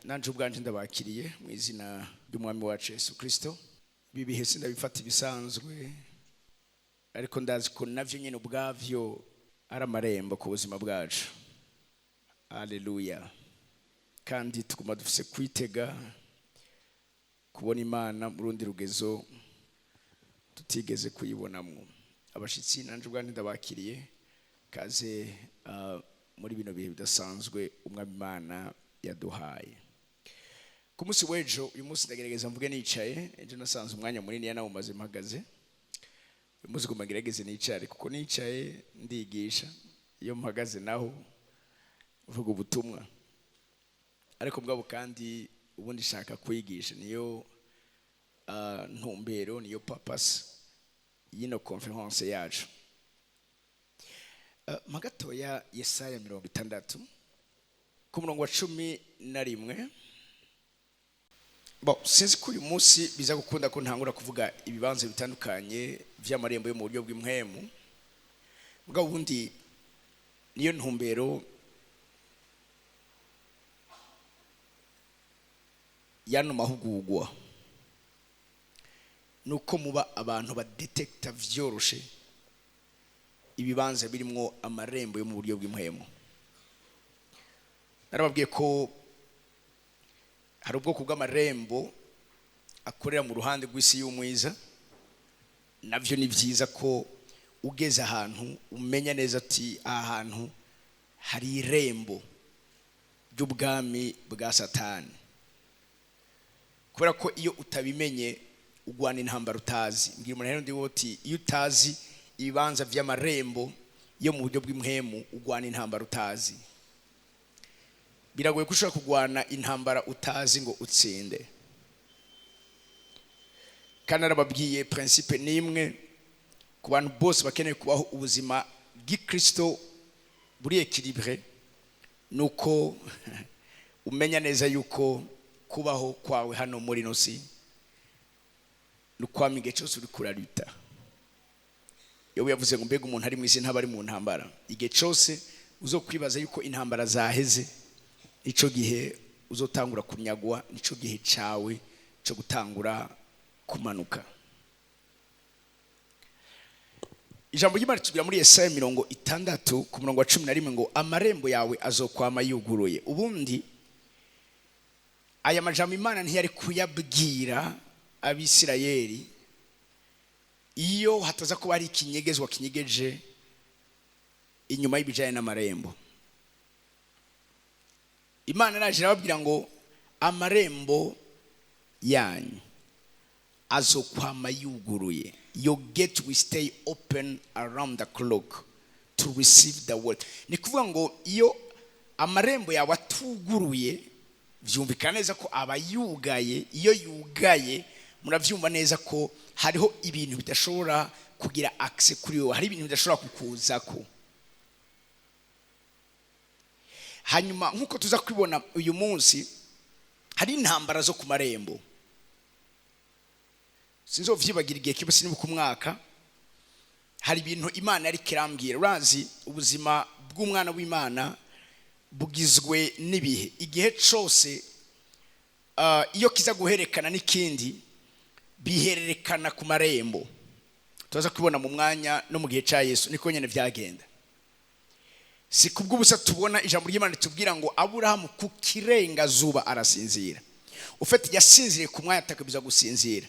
nanje ubwanje ndabakiriye mu izina ry'umwami wacu Yesu Kristo. Ibi bihe sindabifata ibisanzwe, ariko ndazi ko navyo nyene ubwavyo ari amarembo ku buzima bwacu. Haleluya. Kandi tuguma dufise kwitega kubona Imana mu rundi rugezo tutigeze kuyibonamwo. Abashitsi nanje ubwanje ndabakiriye, kaze muri bino bihe bidasanzwe umwami Imana yaduhaye. Ku munsi w'ejo, uyu munsi ndagerageza mvuge nicaye, ejo nasanze umwanya munini yana umaze mpagaze. Uyu munsi ngomba ngerageze nicare kuko nicaye ndigisha, iyo mpagaze naho mvuga ubutumwa. Ariko mbwabo kandi ubundi shaka kwigisha, niyo ntumbero, niyo purpose y'ino conference yacu. Magatoya Yesaya 60 ku murongo wa 11. Sinzi ko uyu munsi biza gukunda ko ntangura kuvuga ibibanza bitandukanye vy'Amarembo yo mu buryo bw'impwemu. Mugabo ubundi niyo ntumbero yano mahugurwa, nuko muba abantu badetecta vyoroshe ibibanza birimwo amarembo yo mu buryo bw'impwemu. Narababwiye ko hari ubwoko bw'amarembo akorera mu ruhande rw'isi y'umwiza. Navyo ni vyiza ko ugeze ahantu umenya neza ati aha hantu hari irembo ry'ubwami bwa Satani, kubera ko iyo utabimenye ugwana intambara utazi. Mbwira umuntu rero ndiwo ati iyo utazi ibibanza vy'amarembo yo mu buryo bw'impwemu ugwana intambara utazi. Biragoye kushaka kugwana intambara utazi ngo utsinde. Kandi arababwiye principe nimwe ku bantu bose bakeneye kubaho ubuzima bw'Ikristo buri equilibre, nuko umenya neza yuko kubaho kwawe hano muri nosi nukwama igihe cyose uri kurarita. Yobu yavuze ngo mbega umuntu ari mu isi ntaba ari mu ntambara. Igihe cyose uzokwibaza yuko intambara zaheze, ico gihe uzotangura kunyagwa, nico gihe cawe cyo gutangura kumanuka. Ijambo ry'Imana tubira muri Yesaya 60 ku murongo wa 11 ngo amarembo yawe azokwama yuguruye. Ubundi aya majambo Imana ntiyari kuyabwira Abisirayeli iyo hataza kuba ari ikinyegezwa kinyegeje inyuma y'ibijanye n'amarembo. Imana naje arababwira ngo amarembo yanyu azokwama yuguruye. Your gate will stay open around the clock to receive the word. Ni kuvuga ngo iyo amarembo yawe atuguruye, vyumvikana neza ko abayugaye, iyo yugaye muravyumva neza ko hariho ibintu bidashobora kugira access kuri yo, hari ibintu bidashobora kukuzako. Hanyuma nkuko tuza kwibona uyu munsi hari intambara zo ku marembo. Sinzovyibagira igihe kiba sinibuka umwaka, hari ibintu Imana yari kirambwira. Urazi ubuzima bw'umwana w'Imana bugizwe n'ibihe. Igihe cyose iyo kiza guherekana n'ikindi bihererekana ku marembo. Tuza kwibona mu mwanya no mu gihe ca Yesu niko nyene vyagenda. Si kubw'ubusa tubona ijambo ry'Imana tubwira ngo Aburahamu ku kirengazuba arasinzira. Ufite yasinziriye ku mwanya atakabiza gusinzira.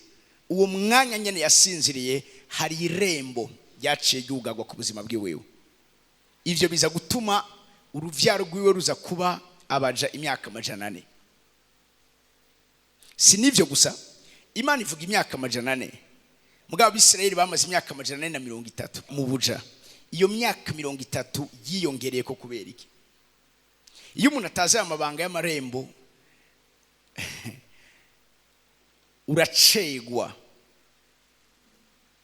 Uwo mwanya nyene yasinziriye hari irembo ryaciye ryugagwa ku buzima bwiwe. Ivyo biza gutuma uruvyaro rwiwe ruza kuba abaja imyaka 400. Si nivyo gusa, Imana ivuga imyaka 400. Mugabo Abisirayeli bamaze imyaka 430 mu buja. Iyo myaka 30 yiyongereye ko kubera iki? Iyo umuntu atazi amabanga y'amarembo uracegwa,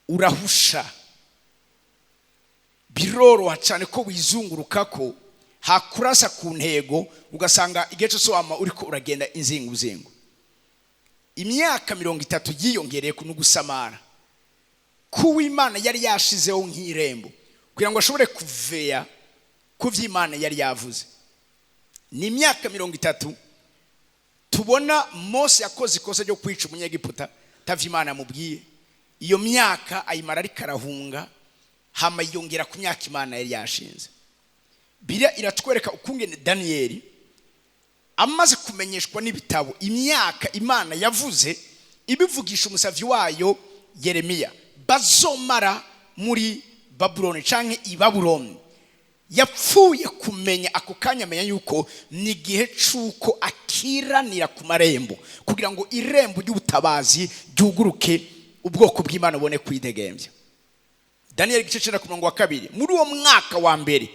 urahusha, biroroha cyane ko wizungurukako hakurasa ku ntego ugasanga igihe cyose wama uriko uragenda inzinguzingu. Imyaka 30 yiyongereye ku nugusamara kuw'Imana yari yashizeho nk'irembo kugira ngo ashobore kuveya ku vy'Imana yari yavuze. Ni imyaka 30 tubona Mose yakoze ikosa ryo kwica umunyegiputa tavye Imana yamubwiye, iyo myaka ayimara ariko arahunga, hama yongera ku myaka Imana yari yashinze. Biblia iratwereka ukungene Daniyeli amaze kumenyeshwa n'ibitabo imyaka Imana yavuze ibivugisha umusavyi wayo Yeremiya bazomara muri Babuloni canke i Babuloni. Yapfuye kumenya ako kanya, amenya yuko ni gihe cuko akiranira ku marembo kugira ngo irembo ry'ubutabazi ryuguruke, ubwoko bw'Imana bone kwidegembya. Daniel gice 12 muri uwo mwaka wa mbere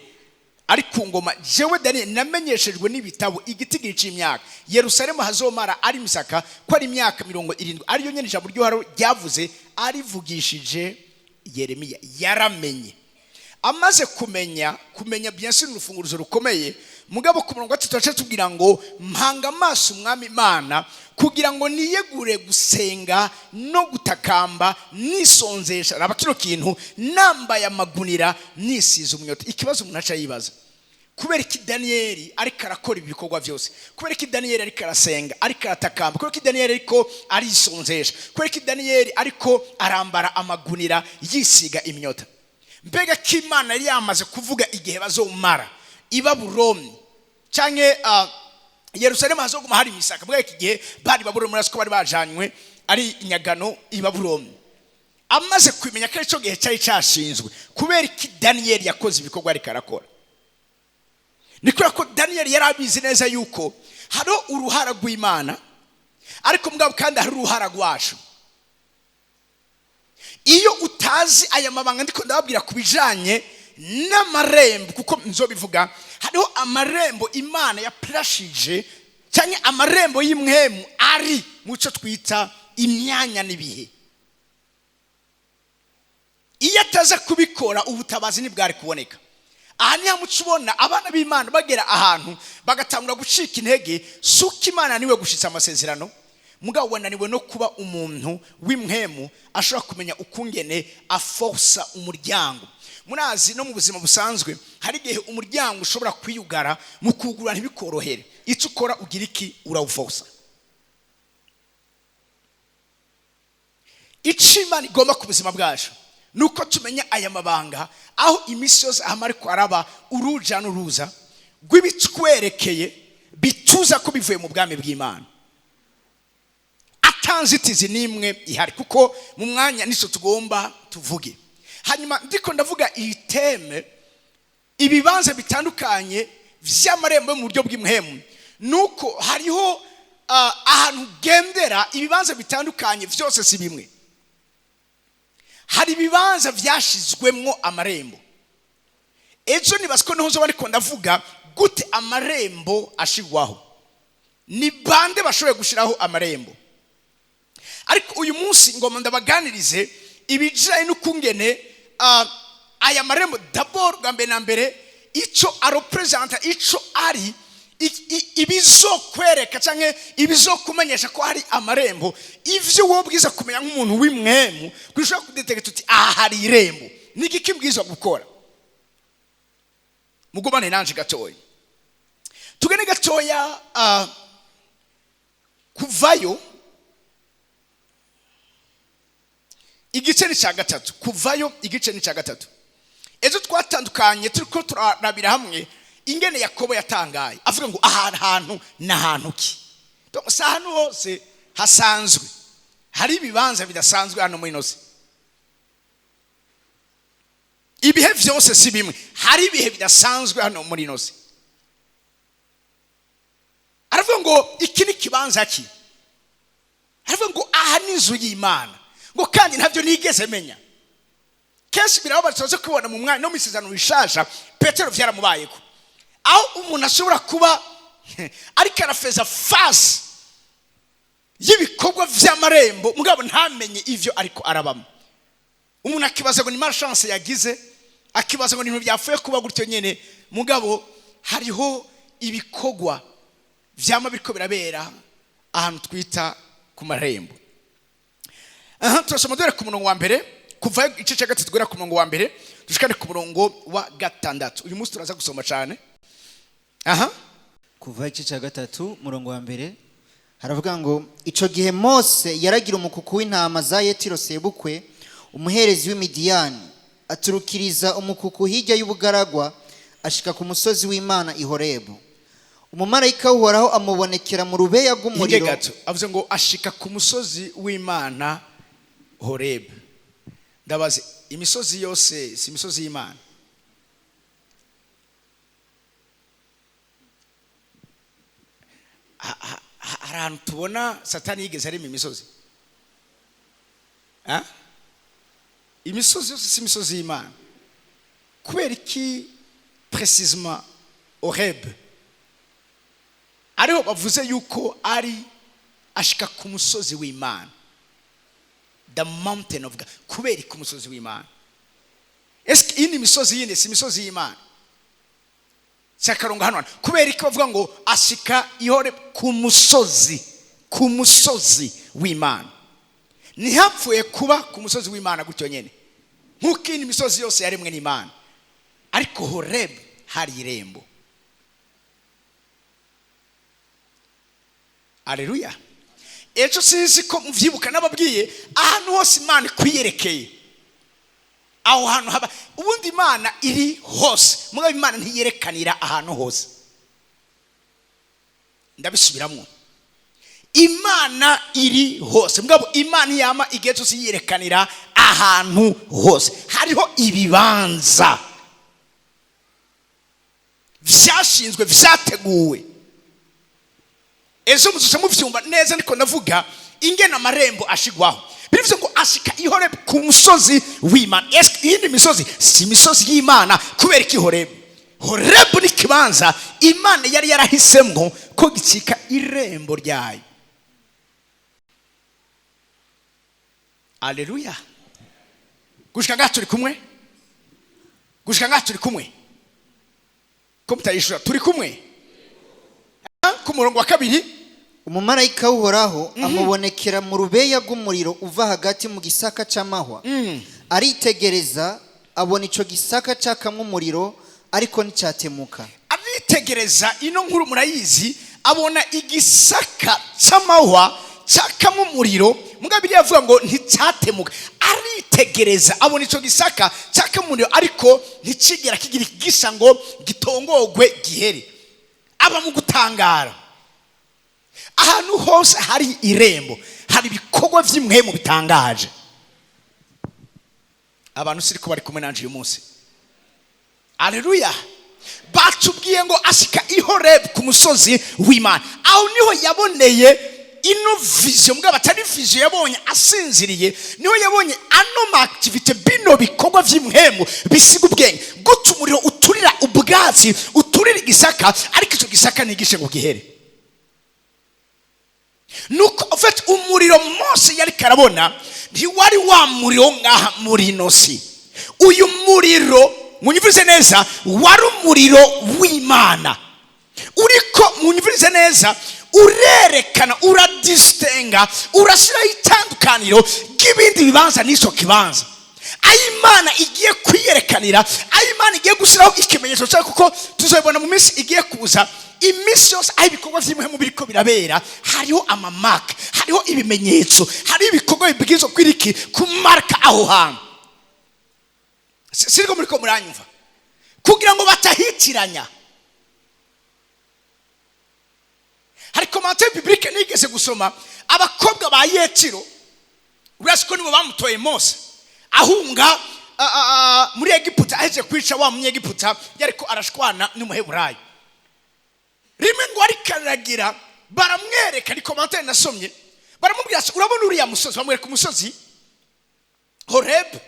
ari ku ngoma, jewe Daniel namenyeshejwe n'ibitabo igitigiri c'imyaka Yerusalemu hazomara ari misaka ko ari imyaka 70, ariyo nyene ijambo ryo ryavuze arivugishije Yeremiya. Yaramenye, amaze kumenya bien sûr urufunguruzo rukomeye. Mugabo ku murongo wa tubwira ngo mpanga amaso umwami Imana kugira ngo niyegure gusenga no gutakamba nisonzesha raba kino kintu nambaye amagunira nisize umunyota. Ikibazo umuntu aca yibaza, kubera iki Daniyeli ariko arakora ibikorwa byose, kubera iki Daniyeli ariko arasenga ariko aratakamba, kubera iki Daniyeli ariko arisonzesha, kubera iki Daniyeli ariko arambara amagunira yisiga imyota? Mbega ko Imana yari yamaze kuvuga igihe bazomara i Babuloni canke Yerusalemu hazoguma hari misaka. Mbega iki gihe bari Babuloni murasi ko bari bajanywe ari inyagano i Babuloni. Amaze kwimenya ko ico gihe cyari cyashinzwe, kubera iki Daniyeli yakoze ibikorwa ariko arakora? Nikora ko Daniyeli yarabizi neza yuko hari uruhara rw'Imana, ariko mugabo kandi hari uruhara rwacu. Iyo utazi aya mabanga ndiko ndababwira kubijanye n'amarembo, kuko nzobivuga, hariho amarembo Imana yaplashije cyane amarembo y'imwemu ari muco twita imyanya n'ibihe. Iyo ataza kubikora ubutabazi ntibwari kuboneka. Aha niho mucubona abana b'Imana bagera ahantu bagatangura gucika intege, suko Imana niwe gushitsa amasezerano, mugabo wananiwe no kuba umuntu w'imwemu ashobora kumenya ukungene aforsa umuryango. Murazi no mu buzima busanzwe hari gihe umuryango ushobora kwiyugara mu kugura ntibikorohere, icyo ukora ugira iki? Urawuforsa. Imana igomba ku buzima bwacu nuko tumenya aya mabanga, aho imisi yose ahamari kwaraba uruja n'uruza rw'ibitwerekeye bituza ko bivuye mu bwami bw'Imana. Atanzitizi nimwe ihari, kuko mu mwanya niso tugomba tuvuge. Hanyuma ndiko ndavuga iteme ibibanza bitandukanye vy'amarembo mu buryo bw'imhemu, nuko hariho ahantu gendera ibibanza bitandukanye vyose si bimwe. Hari ibibanza vyashizwemwo amarembo. Ejo nibasiko niho bariko ndavuga gute amarembo ashigwaho, ni bande bashoboye gushiraho amarembo. Ariko uyu munsi ngoma ndabaganirize ibijanye n'ukungene aya marembo d'abord gambe na mbere ico arepresenta, ico ari ibizokwereka canke ibizokumenyesha ko hari amarembo, ivyo wobwiza kumenya nk'umuntu w'imwemu kwishobora kudetegeka tuti aha hari irembo. Niki kibwizwa gukora? Mugumane nanje gatoya, tugene gatoya kuvayo igice ni cya gatatu. Kuvayo igice ni cya gatatu. Ejo twatandukanye turiko turarabira hamwe ingene Yakobo yatangaye avuga ngo ahantu n'ahantu ki. Donc ahantu hose hasanzwe hari ibibanza bidasanzwe hano muri nose. Ibihe vyose si bimwe, hari ibihe bidasanzwe hano muri nose. Aravuga ngo iki ni kibanza ki? Aravuga ngo aha ni inzu y'Imana, ngo kandi ntavyo nigeze menya. Kenshi biraba bazoze kubona mu mwanya no misizano bishasha Petero vyaramubayeko, aho umuntu ashobora kuba ariko arafeza fasi y'ibikorwa vy'amarembo mugabo ntamenye ivyo ariko arabamo. Umuntu akibaza ngo ni malchance yagize, akibaza ngo ibintu byafuye kuba gutyo nyene, mugabo hariho ibikorwa vyama biriko birabera ahantu twita ku marembo. Turasoma dore ku murongo wa mbere, kuva igice cya gatatu tugera ku murongo wa mbere dushikane ku murongo wa gatandatu. Uyu munsi turaza gusoma cyane. Kuva igice cya gatatu murongo wa mbere haravuga ngo ico gihe Mose yaragira umukuku w'intama za Yetiro sebukwe umuherezi w'Imidiyani aturukiriza umukuku hirya y'ubugaragwa ashika ku musozi w'Imana i Horebu. Umumarayika w'Uhoraho amubonekera mu rubeya rw'umuriro. Gato avuze ngo ashika ku musozi w'Imana Horebu. Ndabaze imisozi yose si imisozi y'Imana. Ahantu tubona Satani yigeze ari mu misozi. Imisozi yose si imisozi y'Imana. Kubera iki précisément Horebu ariho bavuze yuko ari ashika ku musozi w'Imana, the mountain of God. Kubera ku musozi w'Imana. Eske ini misozi yine si misozi y'Imana? Sakaronga hano kubera ko bavuga ngo ashika ihore ku musozi w'Imana. Ntihapfuye kuba ku musozi w'Imana gutyo nyene nkuko ini misozi yose yaremwe n'Imana, ariko Horebu hari irembo. Haleluya. Ejo sinzi ko muvyibuka nababwiye ahantu hose Imana kwiyerekeye, aho hantu haba ubundi Imana iri hose, mugabo Imana ntiyerekanira ahantu hose. Ndabisubiramwo, Imana iri hose, mugabo Imana yama igezo siyerekanira ahantu hose. Hariho ibibanza vyashinzwe vyateguwe. Ezo muzuze muvyumva neza niko navuga ingena amarembo ashigwaho. Bivuze ngo ashika ihore ku musozi w'Imana. Eske iyindi misozi si misozi y'Imana kubera iki Horebu? Horebu ni kibanza Imana yari yarahisemwo ko gicika irembo ryayo. Haleluya. Gushika ngaho turi kumwe? Gushika ngaho turi kumwe? Ko mutayishura turi kumwe? Ku murongo wa kabiri umumarayika w'Uhoraho amubonekera mu rubeya rw'umuriro uva hagati mu gisaka c'amahwa. Aritegereza abona ico gisaka cakamwe umuriro ariko nticyatemuka. Aritegereza ino nkuru murayizi, abona igisaka c'amahwa cakamwe umuriro, mugabo yavuga ngo nticyatemuka. Aritegereza abona ico gisaka cakamwe umuriro ariko nticigera kigira igisa ngo gitongogwe gihere. Aba mu gutangara. Ahantu hose hari irembo hari ibikorwa vy'imwe mu bitangaje. Abantu siriko bari kumwe nanje uyu munsi. Haleluya. Batubwiye ngo ashika ihoreb ku musozi w'Imana. Aho niho yaboneye ino vision, mugabo atari vision yabonye asinziriye, niho yabonye ano activity bino bikorwa vy'imwe bisiga ubwenge. Guta umuriro uturira ubwatsi, uturira igisaka, ariko ico gisaka nigishe ngo gihere. Nuko ofet umuriro Mose yari karabona ntiwari wa muriro ngaha muri nosi. Uyu muriro munyumvirize neza wari umuriro w'Imana. Uriko munyumvirize neza urerekana, uradistenga, urashira itandukaniro gibindi bibanza n'ico kibanza. Ayimana igiye kwiyerekanira, Ayimana igiye gushiraho ikimenyetso cyo kuko tuzobona mu minsi igiye kuza. Imisi yose aho ibikorwa vy'imwe mu biriko birabera hariho amamaka, hariho ibimenyetso, hariho ibikorwa bibwirizwa kwiriki kumarka aho hantu. Siriko muriko muranyumva kugira ngo batahitiranya. Hari commentaire biblique nigeze gusoma, abakobwa ba Yetiro urasiko nibo bamutoye Mose ahunga muri Egiputa, aheje kwica wa munyegiputa yariko arashwana n'umuheburayo. Rimwe ngo arikaragira baramwereka, ni commentaire nasomye, baramubwira ati urabona uriya musozi, bamwereka umusozi Horebu.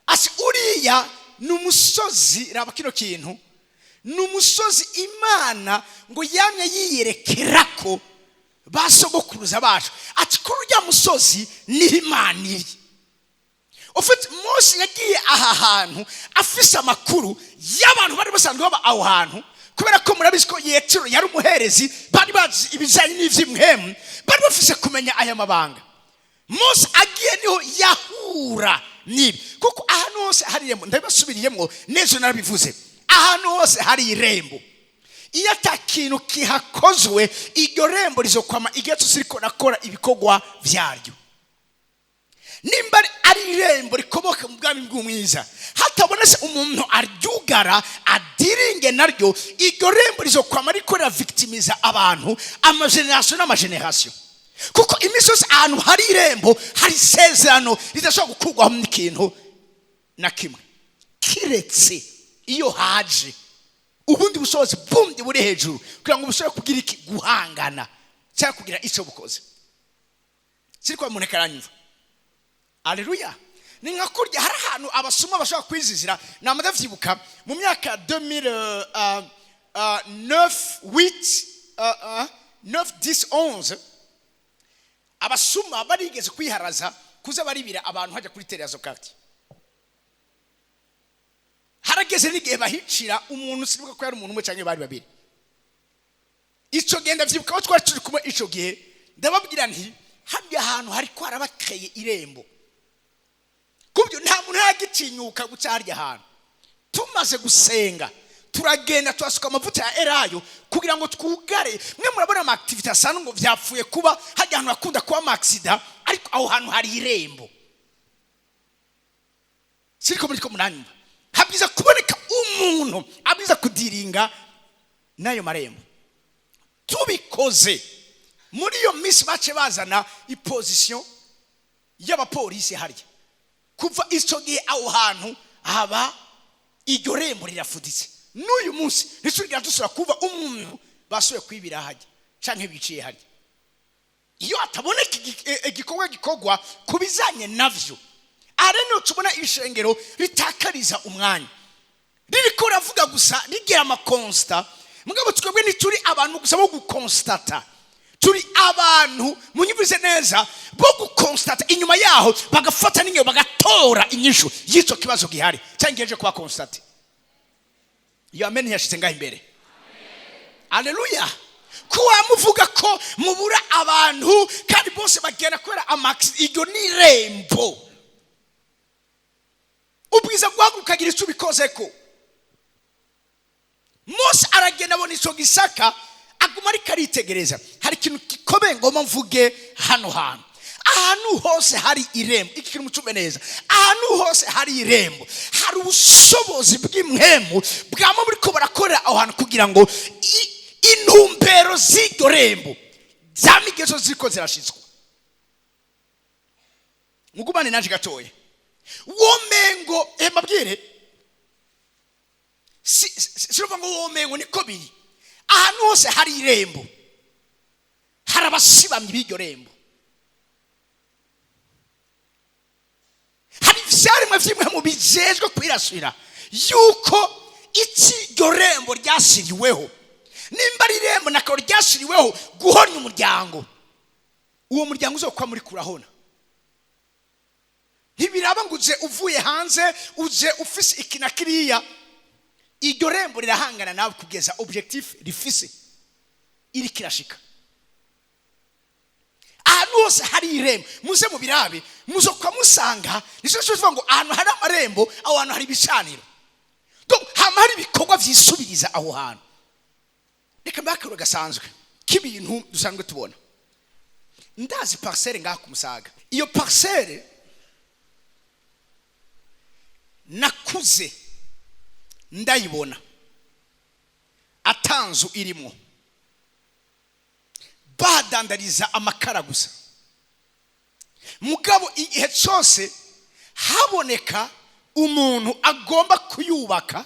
Asi uriya n'umusozi, raba kino kintu, n'umusozi Imana ngo yamye yiyerekerako basogokuruza bacu. Ati ko urya musozi ni Imana iri. Ufite Mose yagiye aha hantu afise amakuru y'abantu bari basanzwe baba aho hantu, kubera ko murabizi ko Yetiro yari umuherezi, bari bazi ibijanye n'ivy'imwemu, bari bafise kumenya aya mabanga. Mose agiye niho yahura nibi, kuko ahantu hose hari irembo. Ndabasubiriyemo neza narabivuze, ahantu hose hari irembo. iyo atakintu kihakozwe iryo rembo rizokwama igihe cyose riko nakora ibikorwa vyaryo. Nimba ari irembo rikomoka mu bwami bw'umwiza, hatabonetse umuntu aryugara adiringe naryo, iryo rembo rizokwama rikorera victimiza abantu amageneration n'amageneration. Kuko imisozi ahantu hari irembo hari isezerano ridashobora gukurwaho n'ikintu na kimwe, kiretse iyo haje ubundi bushobozi bundi buri hejuru kugira ngo bushobore kugira iki guhangana cyangwa kugira icyo bukoze. Siriko muneka aranyumva. Haleluya. Ni nka kurya hari ahantu abasuma bashobora kwizizira na madavyibuka mu myaka 2009 10 abasuma barigeze kwiharaza kuza baribira abantu hajya kuri Terrazo Carte. Harageze n'igihe bahicira umuntu sibuka ko yari umuntu umwe cyangwa bari babiri. Ico genda vyibuka ko twari turi kumwe ico gihe ndababwira nti habya ahantu hari ko arabateye irembo. Kubyo nta muntu yagitinyuka guca harya ahantu. Tumaze gusenga turagenda twasuka amavuta ya erayo kugira ngo twugare. Mwe murabona ama activity asana ngo vyapfuye kuba hajya ahantu akunda kuba ama accident, ariko aho hantu hari irembo. Siriko muri ko munanyumva. Habwiza kuboneka umuntu abwiza kudiringa nayo marembo. Tubikoze muri iyo misi bace bazana iposition y'abapolisi harya. Kuva ico gihe aho hantu haba iryo rembo rirafuditse. N'uyu munsi nisugira dusura kuva umuntu basuye kwibira hajya canke biciye harya. Iyo ataboneka igikorwa kubizanye navyo, areno tubona ishengero ritakariza umwanya. Ririko ravuga gusa rigira amakonsta, mugabo twebwe nituri abantu gusa bo gukonstate. Turi abantu munyivuze neza bo gukonstate, inyuma yaho bagafata n'inyo bagatora inyishu y'icyo kibazo gihari cyangeje kuba constate. Iyo amen yashize ngaho imbere. Haleluya. Kuwa muvuga ko mubura abantu kandi bose bagenda kwera amax iryo ni rembo. Ubwiza bwaguruka gira icyo bikozeko. Mose aragenda abona ico gisaka aguma ari karitegereza. Hari ikintu gikomeye ngoma mvuge hano hantu. Ahantu hose hari irembo, iki kintu mucume neza. Ahantu hose hari irembo, hari ubushobozi bw'imwemu bwamo muri ko barakorera aho hantu kugira ngo intumbero z'iryo rembo zamigezo ziko zirashizwa. Mugumane naje gatoye. Womengo mabwire siruva ngo womengo niko biri. Ahantu hose hari irembo hari abasibamye b'iryo rembo. Hari vyaremwe vyimwe mu bijejwe kwirasira yuko iryo rembo ryasiriweho. Nimba ari irembo nako ryasiriweho guhonya umuryango, uwo muryango uzokwa muri kurahona. Ntibiraba ngo uze uvuye hanze uze ufise ikina kiriya. Iryo rembo rirahangana nawe kugeza objectif rifise iri kirashika. Ahantu hose hari irembo muze mu birabe muzokwa musanga nico cyo ngo ahantu hari amarembo aho hantu hari bicaniro. Donc hama hari bikorwa vyisubiriza aho hantu. Reka mbakuru gasanzwe k'ibintu dusanzwe tubona. Ndazi parcelle ngaha ku Musaga. Iyo parcelle nakuze ndayibona atanzu irimo badandariza amakara gusa. Mugabo igihe cyose haboneka umuntu agomba kuyubaka,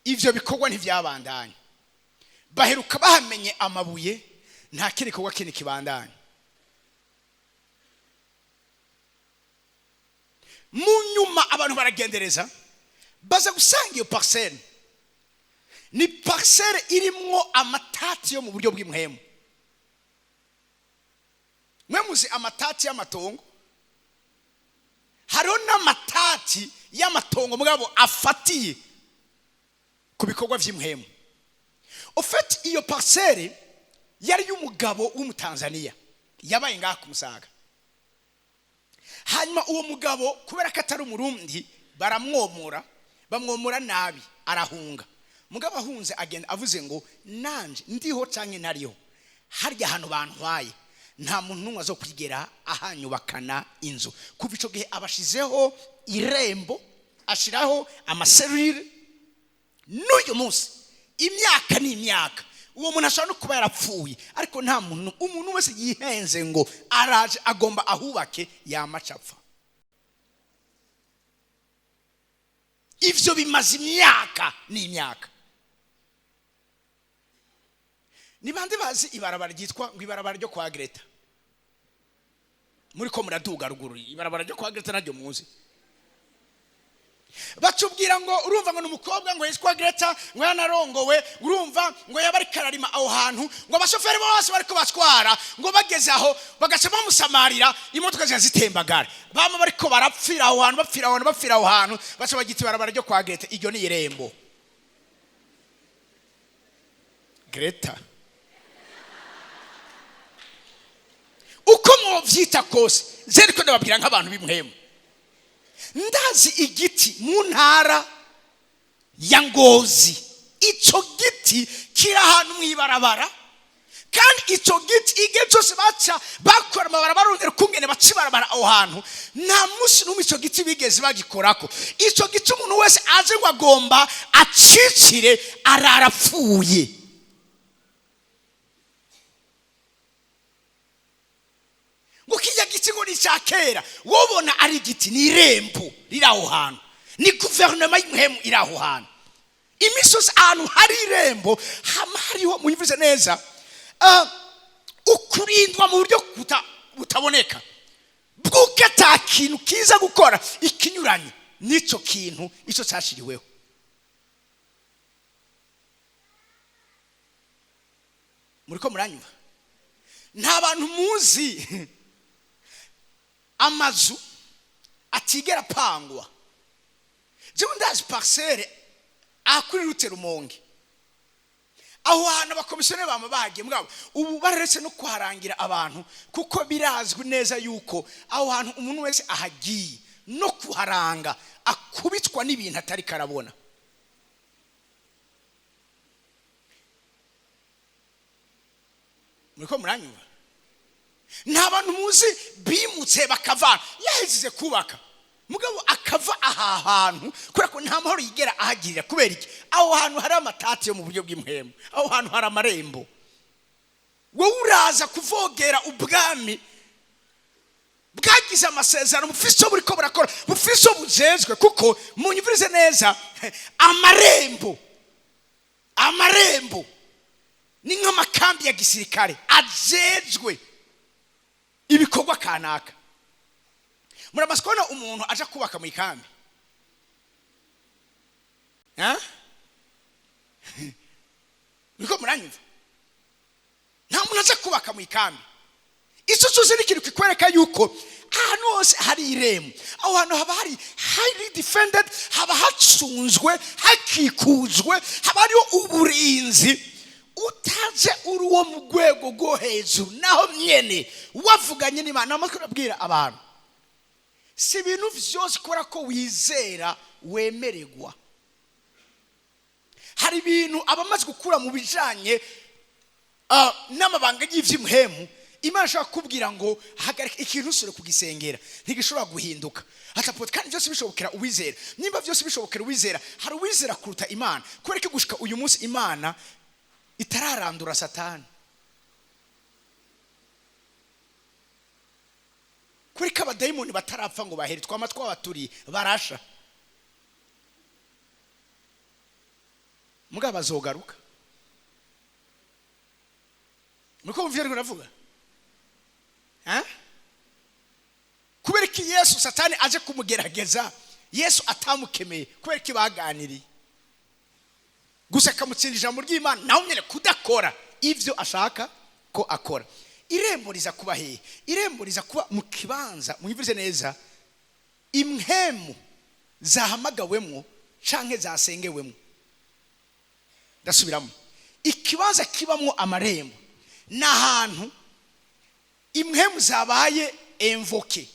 ivyo bikorwa ntivyabandanye. Baheruka bahamenye amabuye nta kindi gikorwa kindi kibandanye. Munyuma abantu baragendereza baza gusanga iyo parcelle ni parcelle irimwo amatati yo mu buryo bw'imhemu. Mwemuzi amatati y'amatongo, hariho n'amatati y'amatongo mugabo afatiye ku bikorwa vy'imhemu. Ofet iyo parcelle yari y'umugabo w'umutanzania yabaye ngaha ku Musaga. Hanyuma uwo mugabo kubera ko atari umurundi baramwomora, bamwomora nabi arahunga. mugabo ahunze agenda avuze ngo nanje ndiho canke nariho harya hano bantwaye nta muntu numwe azokwigera ahanyubakana inzu. Kuva ico gihe abashizeho irembo, ashiraho amaserire. N'uyu munsi imyaka ni imyaka, uwo muntu ashobora no kuba yarapfuye, ariko nta muntu, umuntu wese yihenze ngo araje agomba ahubake yamacapfa. Ivyo bimaze imyaka ni imyaka. Ni bande bazi ibarabara ryitwa ngo ibarabara ryo kwa Greta? Muri ko muraduga ruguru, ibarabara ryo kwa Greta naryo muzi. Bacubwira ngo urumva ngo numukobwa ngo yitwa Greta ngo yanarongowe, urumva ngo yabari kararima aho hantu, ngo abashoferi bose bariko batwara ngo bageze aho bagaca bamusamarira imodoka zitembagara. Bama bariko barapfira aho hantu, bapfira aho hantu, baca bagita ibarabara ryo kwa Greta. Iryo ni irembo. Greta uko muvyita kose, zeriko ndababwira nk'abantu bimwemu. Ndazi igiti mu ntara ya Ngozi, ico giti kira ahantu mwibarabara, kandi ico giti igihe cyose baca bakora amabarabara barongera kungene baca ibarabara aho hantu, nta musi n'umwe ico giti bigeze bagikorako. Ico giti umuntu wese aje ngo agomba acicire ararapfuye. Ngo kijya giti ngo ni cyakera, wobona ari giti ni irembo riraho hantu, ni guverinoma y'imhemu iraho hantu. Imisozi ahantu hari irembo hariho muyivuze neza ukurindwa mu buryo butaboneka, bw'ukata kintu kiza gukora ikinyuranye nico kintu ico cyashiriweho. Muriko muranyumva? Nta bantu muzi amazu atigera pangwa. Jewe ndazi parcelle akuri rute Rumonge, aho hantu abakomisiyone bama bagiye, mugabo ubu baretse no kuharangira abantu, kuko birazwi neza yuko aho hantu umuntu wese ahagiye no kuharanga akubitwa n'ibintu atari karabona. Muriko muranyumva? Nta bantu muzi bimutse bakavana yahejeje kubaka, mugabo akava aha hantu kubera ko nta mahoro yigera ahagirira. Kubera iki? Aho hantu hari amatati yo mu buryo bw'imhemu, aho hantu hari amarembo. Wowe uraza kuvogera ubwami bwagize amasezerano mufisho buriko burakora, mufisho bujejwe, kuko munyumvirize neza, amarembo ni nk'amakambi ya gisirikare ajejwe ibikorwa kanaka. Muramaze kubona umuntu aje kubaka mu ikambi? Niko muranyumva? Nta muntu aje kubaka mu ikambi. Ico cyose ni ikintu kikwereka yuko ahantu hose hari irembo, aho hantu haba hari highly defended, haba hacunzwe, hakikujwe, haba hariho uburinzi. Utaje uri uwo mu rwego rwo hejuru, naho myene wavuganye n'Imana. Amatwi nabwira abantu, si ibintu vyose kubera ko wizera wemererwa. Hari ibintu abamaze gukura mu bijanye n'amabanga y'ivy'imhemu, Imana ishaka kubwira ngo hagarika ikintu usore kugisengera ntigishobora guhinduka. Hatapote kandi byose bishobokera uwizera. Nimba byose bishobokera uwizera, hari uwizera kuruta Imana. Kubera ko gushika uyu munsi Imana itararandura Satani. Kuri ko abadayimoni batarapfa ngo bahere twamatwa baturi barasha, mugabo bazogaruka. Muko muvye ariko navuga kubera ko Yesu Satani aje kumugerageza, Yesu atamukemeye kubera ko baganiriye gusa akamutsindira ijambo ry'Imana, naho nyene kudakora ivyo ashaka ko akora. Irembo riza kuba hehe? Irembo riza kuba mu kibanza, muyivuze neza, imhemu zahamagawemwo canke zasengewemwo. Ndasubiramo, ikibanza kibamwo amarembo n'ahantu imhemu zabaye invoke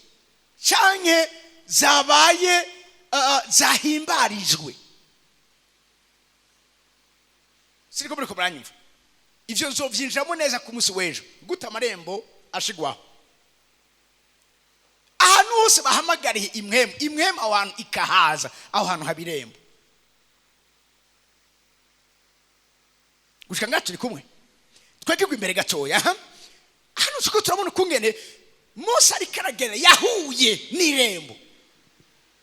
canke zabaye zahimbarijwe. siriko muri ko branyumva ivyo nzovyinjiramo neza ku munsi w'ejo gute amarembo ashigwaho ahantu hose bahamagariye imwemu abantu ikahaza aho hantu habirembo gushika ngacu kumwe twegirwa imbere gatoya hano siko turabona kungene Mose ari karagera yahuye n'irembo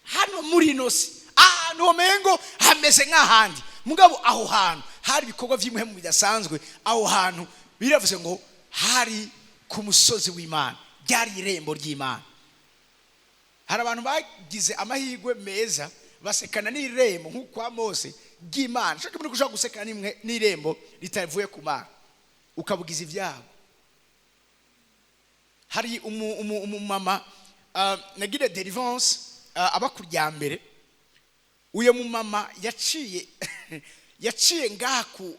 hano muri nosi ahantu homengo hameze nk'ahandi mugabo aho hantu hari ibikorwa vy'imwemu bidasanzwe aho hantu biravuze ngo hari ku musozi w'Imana byari irembo ry'Imana hari abantu bagize amahirwe meza basekana n'irembo nk'uko Mose ry'Imana shaka muri kushaka gusekana n'irembo ritavuye ku Mana ukabugiza ivyago hari umumama nagire deliverance abakuryambere uyo mumama yaciye ngaha ku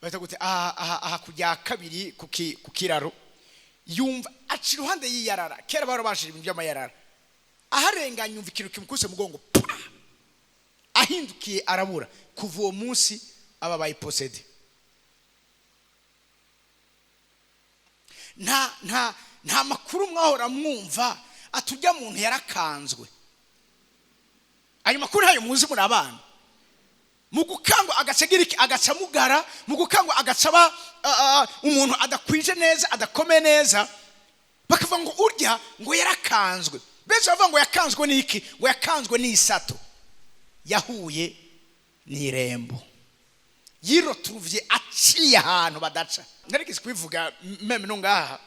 bata gute aha kujya kabiri ku kiraro yumva aci ruhande y'iyarara kera baro bashira ibintu by'amayarara aharenganya yumva ikintu kimukuse mugongo ahindukiye arabura kuva uwo munsi aba bayiposede nta makuru mwahora mwumva atujya muntu yarakanzwe ayo makuru hayo muzi muri abana mu gukangwa agacegiriki agacamugara mu gukangwa agacaba umuntu adakwije neza adakomeye neza bakavuga ngo urya ngo yarakanzwe benshi bavuga ngo yakanzwe niki ngo yakanzwe n'isato yahuye n'irembo yirotuvye aciye ahantu badaca ndarigeze kwivuga meme no ngaha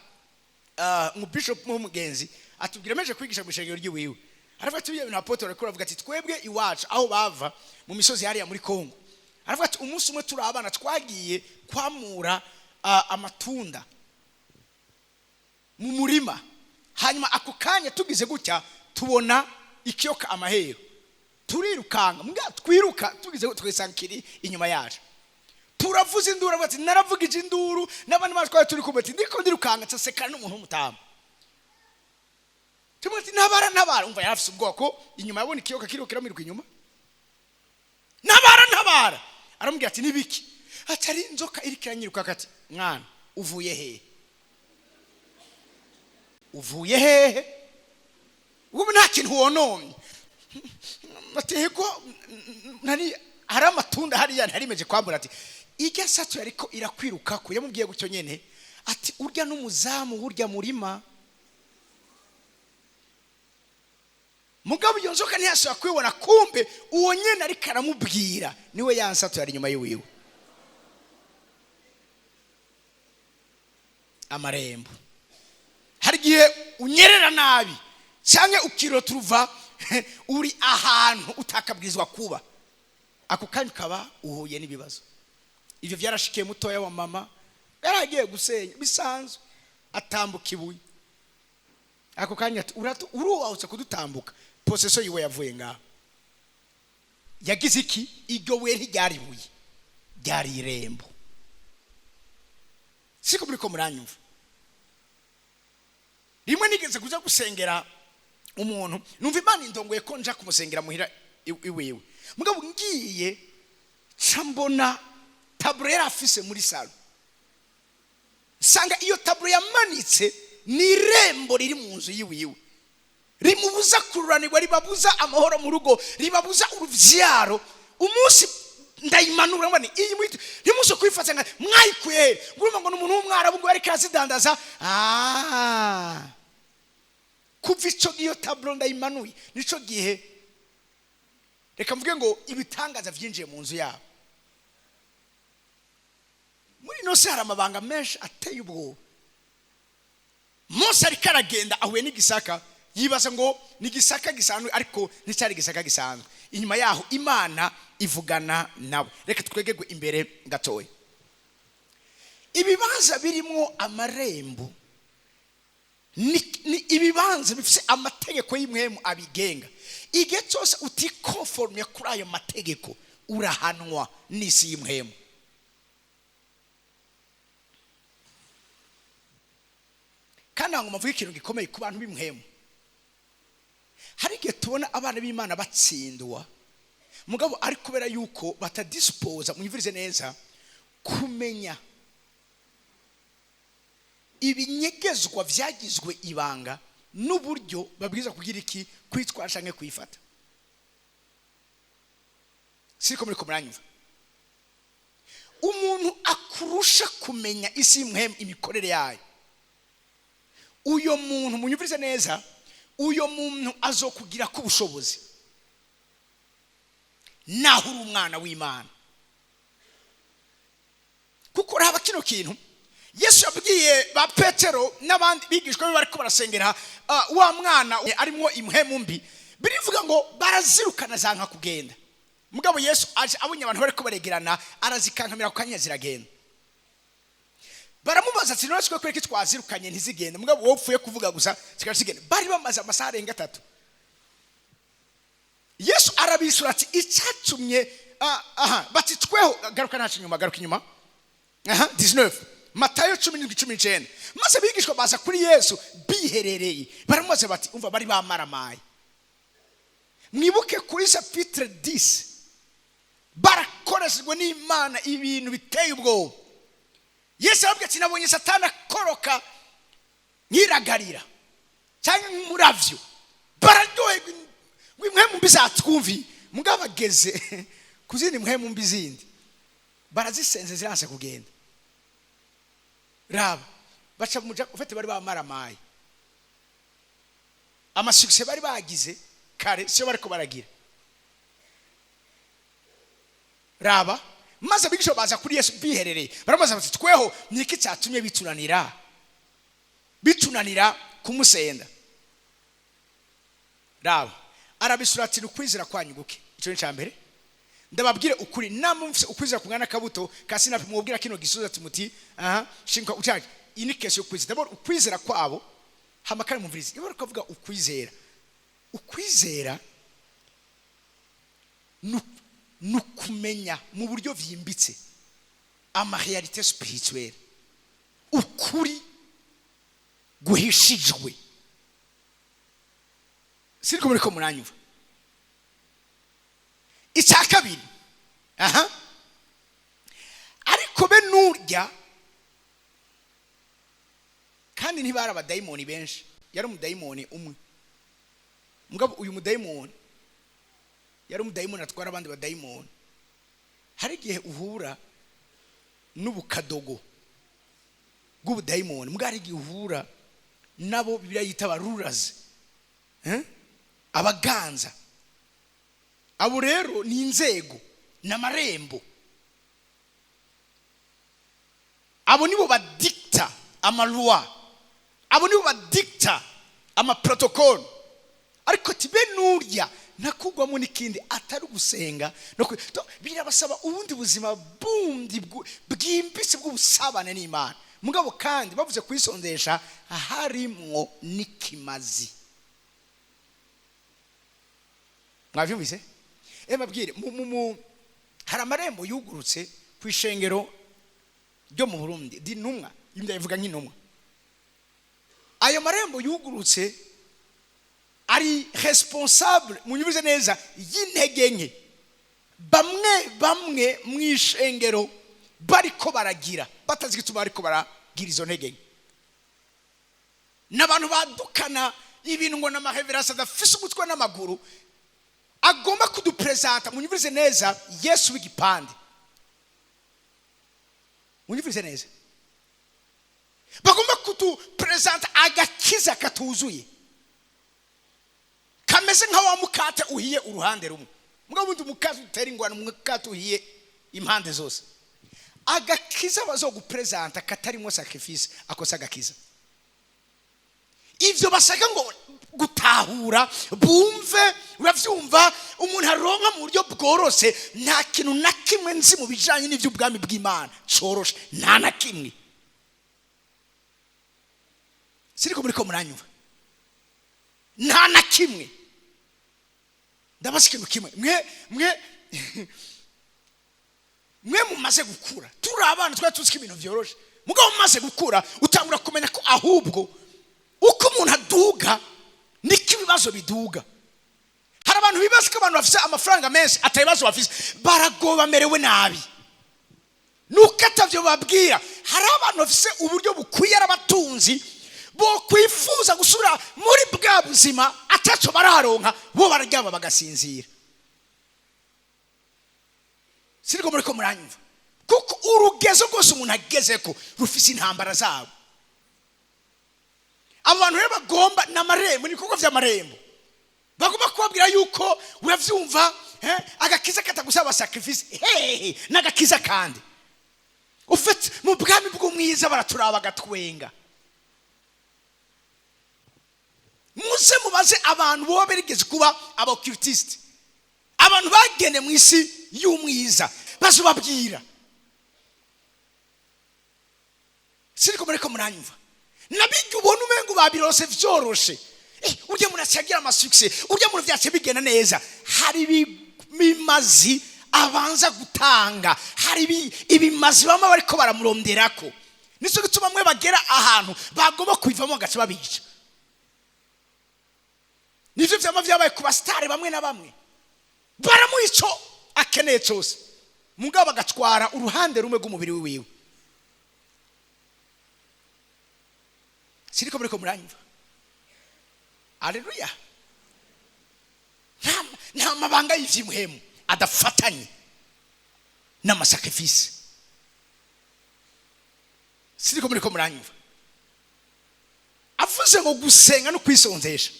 mu bishop mu mugenzi atubwira meje kwigisha mu ishengero ry'iwiwe aravuga ati ibintu Apostle Kevin avuga ati twebwe iwacu aho bava mu misozi hariya muri Kongo aravuga ati umunsi umwe turi abana twagiye kwamura amatunda mu murima hanyuma ako kanya tugize gutya tubona ikiyoka amahero turirukanga mbwa twiruka tugize twisankiri inyuma yacu turavuza induru bati naravugije induru n'abandi batwaye turi kubati ndiko ndirukanga tsasekana n'umuntu w'umutama tumati ntabara umva yarafise ubwoko inyuma yabona ikiyoka kirokera miruka inyuma ntabara aramubwira ati nibiki atari inzoka iri kiranyiruka kati mwana uvuye hehe ubu nta kintu wononye bateko nari hari amatunda hariya ntarimeje kwambura ati ijya sato yariko irakwiruka ko yamubwiye gutyo nyene ati urya n'umuzamu urya murima mugabo iyo nzoka ntiyashobora kwibona kumbe uwo nyene ari karamubwira niwe yansato yari nyuma yiwiwe amarembo hari gihe unyerera nabi canke ukiroturuva uri ahantu utakabwirizwa kuba ako kanya kaba uhuye n'ibibazo ivyo vyarashikiye mutoya wa mama yaragiye gusenya bisanzwe atambuka ibuye ako kanya uruwahutse kudutambuka poseso yiwe yavuye ngaho yagize iki iryo buye ntiryari ibuye ryari irembo siko muri ko muranyumva rimwe nigeze kuja gusengera umuntu numva Imana indongoye ko nja kumusengera muhira iwiwe mugabo ngiye cambona taburo yarafise muri salo sanga iyo taburo yamanitse ni irembo riri mu nzu yiwiwe rimubuza kururanirwa ribabuza amahoro mu rugo ribabuza uruvyaro umunsi ndayimanura mbone iyi mwite ntimuso kwifatsa nka mwayikuye nguruma ngo n'umuntu w'umwarabu ngo ari kazidandaza kuva ico iyo taburo ndayimanuye nico gihe reka mvuge ngo ibitangaza vyinjiye mu nzu yabo muri no se hari amabanga menshi ateye ubwoba Mose ari karagenda ahuye n'igisaka yibaza ngo ni gisaka gisanzwe ariko nticyari gisaka gisanzwe inyuma yaho Imana ivugana nawe reka twegegwe imbere gatoya ibibanza birimo amarembo ni ibibanza bifite amategeko y'imwemu abigenga igihe cyose utikonformye kuri ayo mategeko urahanwa n'isi y'imwemu kandi ngo mvuge ikintu gikomeye ku bantu b'imwemu hari igihe tubona abana b'Imana batsindwa mugabo ari kubera yuko batadisposa munyumvirize neza kumenya ibinyegezwa vyagizwe ibanga n'uburyo babwiza kugira iki kwitwara canke kwifata. Siko muri kumuranyumva. Umuntu akurusha kumenya isi mpemu imikorere yayo, uyo muntu munyumvirize neza, uyo muntu azokugira ku bushobozi naho uri umwana w'Imana. Kuko raba kino kintu Yesu yabwiye ba Petero n'abandi bigishwa be bariko barasengera wa mwana arimo impemu mbi, birivuga ngo barazirukana zanka kugenda. Mugabo Yesu aje abonye abantu bariko baregerana arazikankamira kanya ziragenda. Baramubaza ati none kwe iki twazirukanye ntizigenda, mugabo wowe upfuye kuvuga gusa zikashigenda. Bari bamaze amasaha arenga 3. Yesu arabisura ati icyatumye bati tweho garuka nacu nyuma, garuka inyuma 19 Matayo 10:19. Maze bigishwa baza kuri Yesu biherereye, baramubaza bati umva bari bamaramaye. Mwibuke kuri chapitre 10 barakoreshejwe n'Imana ibintu biteye ubwoba. Yesu arabwira ati nabonye Satani akoroka nkiragarira cyangwa nk'umuravyo, bararyoherwa impemu mbi zatwumvi, mugabo ageze kuzindi impemu mbi zindi barazisenze ziranse kugenda. Raba baca muja ufite bari bamaramaye, amasuccess bari bagize kare siyo bariko baragira. Raba maze bigisho baza kuri Yesu biherereye, baramaze bati tweho niki cyatumye bitunanira kumusenda. Raba arabisura ati ukwizera kwanyu guke. Ico ni cyambere ndababwire ukuri, namumfise ukwizera kungana kabuto kasi napimubwira kino gisuza tumuti shinka ucaje ini kese ukwizera. D'abord ukwizera kwabo hamakare mumvirize, iyo bakavuga ukwizera nukumenya mu buryo vyimbitse ama réalité spirituelle, ukuri guhishijwe. Siriko muri ko muranyumva. Icya kabiri ariko be nurya kandi ntibara abadayimoni benshi, yari umudayimoni umwe. Mugabo uyu mudayimoni yari umudayimoni atwara abandi badayimoni. Hari igihe uhura n'ubukadogo bw'ubudayimoni, mugabo hari igihe uhura nabo Bibiliya yita abarurazi, abaganza. Abo rero ni inzego n'amarembo. Abo nibo badikta amalwa, abo nibo badikta amaprotocol. Ariko tibe nurya nakugwamo n'ikindi atari gusenga no birabasaba ubundi buzima bundi bwimbitse bw'ubusabane n'Imana. Mugabo kandi bavuze kwisondesha harimwo n'ikimazi. Mwavyumvise? Mabwire hari amarembo yugurutse kwishengero ryo mu Burundi di numwa, imda ivuga nk'intumwa. Ayo marembo yugurutse ari responsable munyubize neza y'intege nke bamwe mwishengero bariko baragira batazigituma bariko baragira izo ntege nke. N'abantu badukana ibintu ngo n'amareverence adafise umutwe n'amaguru, agomba kudupresenta munyumvirize neza Yesu w'igipande. Munyumvirize neza, bagomba kudupresenta agakiza katuzuye kameze nka wa mukate uhiye uruhande rumwe, mugabo bundi mukate utera ingwana, mukate uhiye impande zose. Agakiza bazogupresenta katarimo sacrifice, akosa agakiza. Ivyo basaka ngo gutahura bumve, uravyumva umuntu aronka mu buryo bworose. Nta kintu na kimwe nzi mu bijanye n'ivy'ubwami bw'Imana coroshe, nta na kimwe. Siriko muri ko muranyumva, nta na kimwe. Ndabasikintu kimwe, mwe mumaze gukura, turi abana twa tuzi ibintu vyoroshe, mugabo mumaze gukura utangura kumenya ko ahubwo uko umuntu aduga niko ibibazo biduga. Hari abantu bibaza ko abantu bafite amafaranga menshi atabibazo bafite baragoba merewe nabi nuko atavyo babwira. Hari abantu bafite uburyo bukwiye arabatunzi bo kwifuza gusura muri bwa buzima ataco bararonka bo bararyama bagasinzira. Siriko muri ko muranyumva kuko urugezo rwose umuntu agezeko rufise intambara zabo. Abantu rero bagomba n'amarembo n'ibikorwa vy'amarembo bagomba kubabwira yuko uravyumva agakiza katagusaba sacrifice n'agakiza kandi ufite mu bwami bw'umwiza baraturaba gatwenga. Muze mubaze abantu bo berigeze kuba aboccultiste, abantu bagende mu isi y'umwiza bazubabwira. Siriko muri ko muranyumva nabijye ubona umengo babirose vyoroshe uje muracyagira amasuccess uje mu vyace bigena neza. Hari bimazi abanza gutanga, hari ibimazi bama bariko baramuronderako. Nico gituma mwe bagera ahantu bagomba kwivamo gace babica. Nivyo vyama vyabaye ku bastare bamwe na bamwe baramuico akeneye cyose mugabo bagatwara uruhande rumwe rw'umubiri wiwe. Siriko muri ko muranyumva. Haleluya. Nta mabanga y'ivyimuhemu adafatanye n'amasacrifice. Siriko muri ko muranyumva. Avuze ngo gusenga no kwisonzesha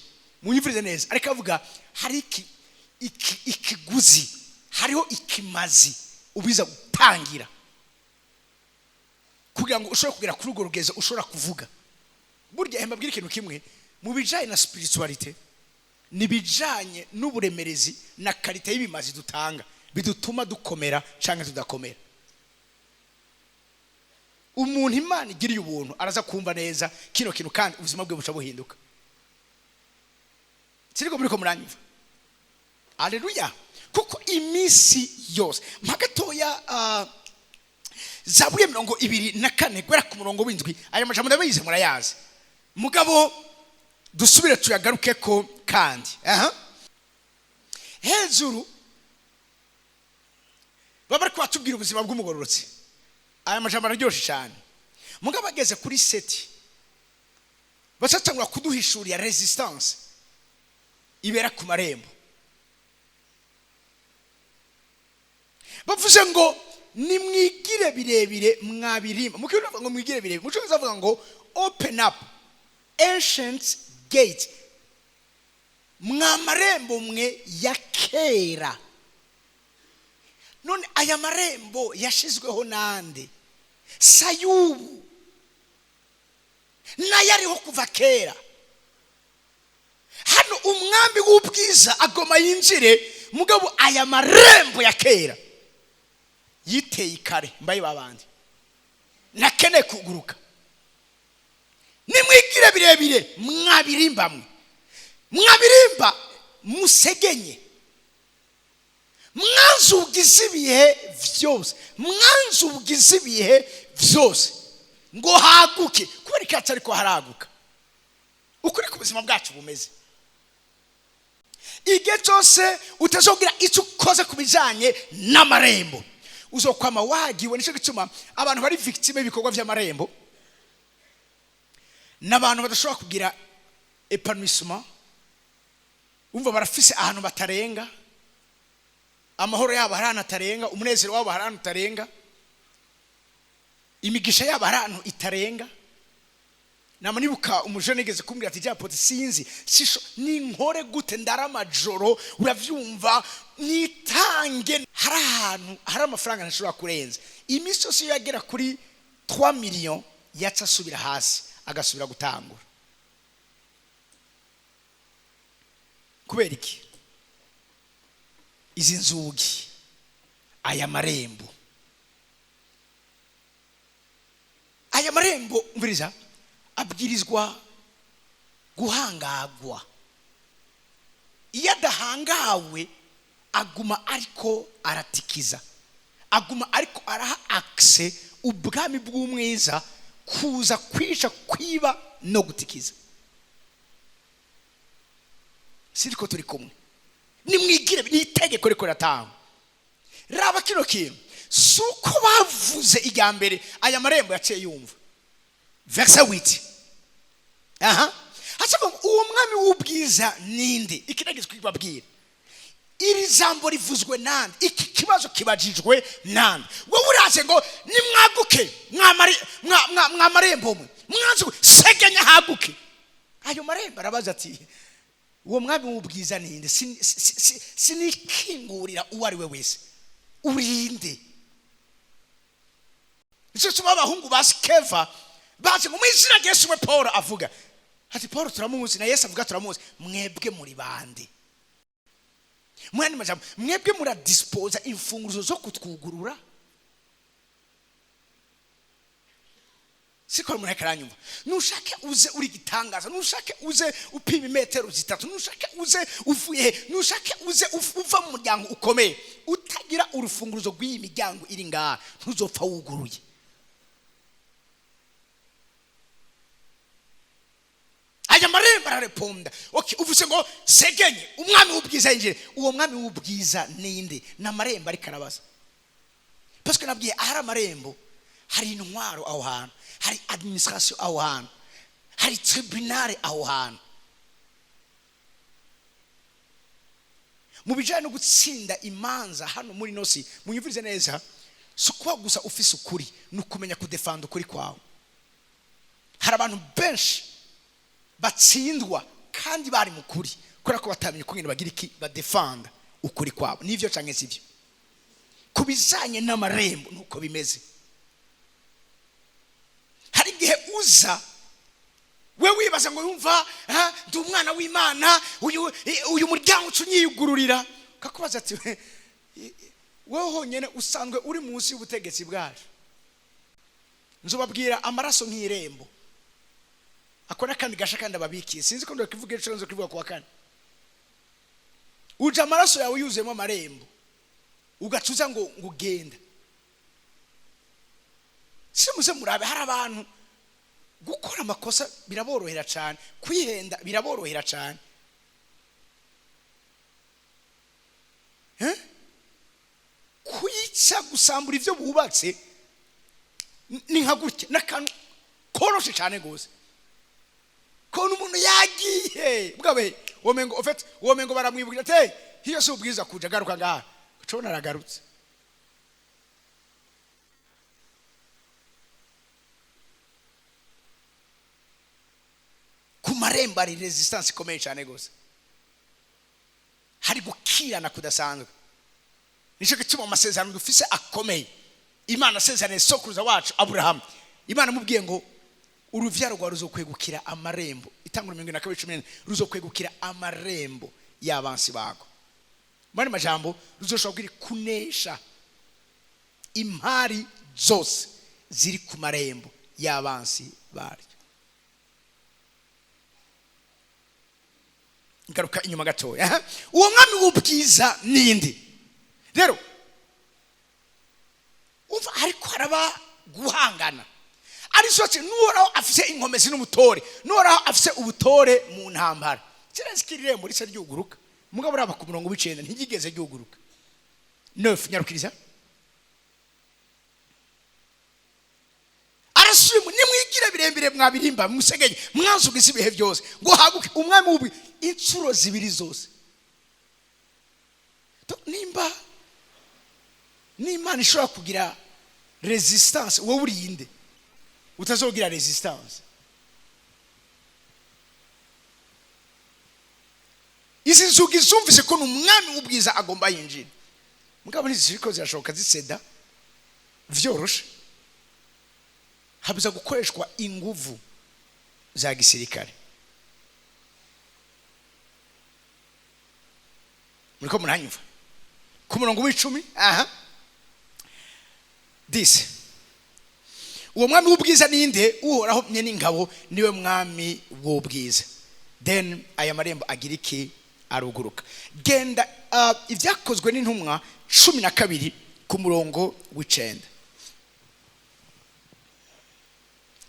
munyivurize neza ariko avuga hari ikiguzi, hariho ikimazi ubiza gutangira kugira ngo ushobore kugera kuri urwo rugezo ushobora kuvuga. Burya mbabwira ikintu kimwe mu bijanye na spiritualite nibijanye n'uburemerezi na karite y'ibimazi dutanga bidutuma dukomera canke tudakomera. Umuntu Imana igiriye ubuntu araza kumva neza kino kintu kandi ubuzima bwe buca buhinduka. Siriko muri ko muranyumva. Haleluya. Kuko imisi yose mpagatoya Zaburi 24 gwera ku murongo w'indwi aya majambo ndabize murayazi mugabo dusubire tuyagaruke ko kandi hejuru baba ko atubwira ubuzima bw'umugororotsi. Aya majambo araryoshe cyane mugabo ageze kuri 7 basatangura kuduhishurira resistance ibera ku marembo. Bavuze ngo nimwigire birebire mwabirimba mukiro ngo mwigire birebire muco zavuga ngo open up ancient gate mwamarembo mwe ya kera. None aya marembo yashizweho nande Sayubu nayariho kuva kera. Hano umwambi w'ubwiza agoma yinjire mugabo aya marembo ya kera yiteye kare mbaye babandi nakene kuguruka. Nimwigire birebire mwabirimba mwabirimba musegenye mwanzugize ibihe vyose ngo haguke kubera icyacu ariko haraguka. Ukuri ku buzima bwacu bumeze igihe cyose utazogira icyo ukoze ku bijanye n'amarembo uzokwama wagiwe. Nico gituma abantu bari victime ibikorwa vy'amarembo n'abantu badashobora kugira épanouissement. Umva barafise ahantu batarenga, amahoro yabo harana tarenga, umunezero wabo harana tarenga, imigisha yabo harana itarenga. Namanibuka umujene igeze kumbwira ati japote sinzi sisho ninkore gute ndaramajoro uravyumva nitange harahantu hari amafaranga ntashobora kurenza. Imisi yose yagera kuri 3 millions yaca asubira hasi agasubira gutangura. Kubera iki? Izi nzugi aya marembo umviriza abwirizwa guhangagwa. Iyo adahangawe aguma ariko aratikiza, aguma ariko araha access ubwami bw'umwiza kuza kwisha kwiba no gutikiza. Siriko turi kumwe nimwigire n'itegeko riko ratanga. Raba kino kintu suko bavuze ijya mbere aya marembo yaciye yumva. Verse 8. Hacha uwo mwami w'ubwiza ninde? Ikiragizwe kwibabwira. Iri jambo rivuzwe nande? Iki kibazo kibajijwe nande? Wowe uraje ngo nimwaguke mwamarembo mwe. Mwanze segenya haguke. Ayo marembo arabaza ati uwo mwami w'ubwiza ninde? Sinikingurira uwo ari we wese. Urinde. Nicyo tuma abahungu ba Skeva baje mu izina rya Yesu. Paul avuga ati Paul turamuzi na Yesu avuga turamuzi. Mwebwe muri bande? Mwani majambo mwebwe mura disposa imfunguzo zo kutwugurura. Siko murakaranyumva. Nushake uze uri gitangaza, nushake uze upima metero 3, nushake uze uvuye, nushake uze uva mu muryango ukomeye utagira urufunguzo rw'iyi miryango iri ngaha, ntuzopfa wuguruye. Aya marembo arareponda. Okay, uvuze ngo segenye umwami w'ubwiza yinjire. Uwo mwami w'ubwiza ninde? Na marembo ari karabaza. Parce que nabwiye ahari amarembo hari intwaro aho hantu, hari administration aho hantu, hari tribunal aho hantu. Mu bijanye no gutsinda imanza hano muri nosi munyumvirize neza, sukuba gusa ufise ukuri nukumenya kudefanda ukuri kwawe. Hari abantu benshi batsindwa kandi bari mukuri kubera ko batamenye kungene bagira iki badefanda ukuri kwabo. Nivyo canke sivyo? Kubizanye n'amarembo nuko bimeze. Hari gihe uza we wibaza ngo yumva ndi umwana w'Imana, uyu muryango ucunyiyugururira, kakubaza ati wewe honyene usanzwe uri munsi y'ubutegetsi bwacu. Nzobabwira amaraso nk'irembo. Akora kandi gasha kandi ababikiye. Sinzi ko ndakivuga ejo nzo kivuga kwa kane. Uja amaraso yawe yuzemo amarembo. Ugacuza ngo ngugenda. Simuze murabe hari abantu gukora amakosa biraborohera cyane, kwihenda biraborohera cyane. Kuyica gusambura ivyo bubatse ni nka gutya nakantu koroshe cyane gose. Kono umuntu yagiye bwabe womengo baramwibwira ate hiyo se ubwiza kuja garuka ngaha. Cona aragarutse. Ku marembo ari resistance ikomeye cyane gose. Hari gukirana kudasanzwe. Nico gituma amasezerano dufise akomeye. Imana asezerane sokuruza wacu Abraham. Imana mubwiye ngo uruvyaro rwa ruzokwegukira amarembo. Itangura 2014 ruzokwegukira amarembo y'abansi bako. Mani majambo ruzoshobora kunesha impari zose ziri ku marembo y'abansi baryo. Ngaruka inyuma gatoya. Uwo mwami w'ubwiza ninde? Rero umva ariko haraba guhangana. Ari sote nuhoraho afise inkomezi n'umutore, nuhoraho afise ubutore mu ntambara. Kirazikirire muri se ryuguruka. Mugabo raba ku murongo w'icenda ntigigeze ryuguruka. 9 nyarukiriza. Arasubimu nimwigire birembire mwabirimba musegenye mwanzugize ibihe byose ngo haguke umwami w'ubi incuro zibiri zose. Nimba n'Imana ishobora kugira resistance, wowe urinde utazogira resistance. Izi nzugi zumvise ko n'umwami w'ubwiza agomba yinjira. Mugabo niziko zirashoka ziseda vyoroshe. Habuza gukoreshwa inguvu za gisirikare. Muriko muranyumva? Ku murongo w'icumi 10. Uwo mwami w'ubwiza ninde? Uhoraho mye n'ingabo niwe mwami w'ubwiza. Then aya marembo agira iki? Aruguruka. Genda ivyakozwe n'intumwa 12 ku murongo w'icenda.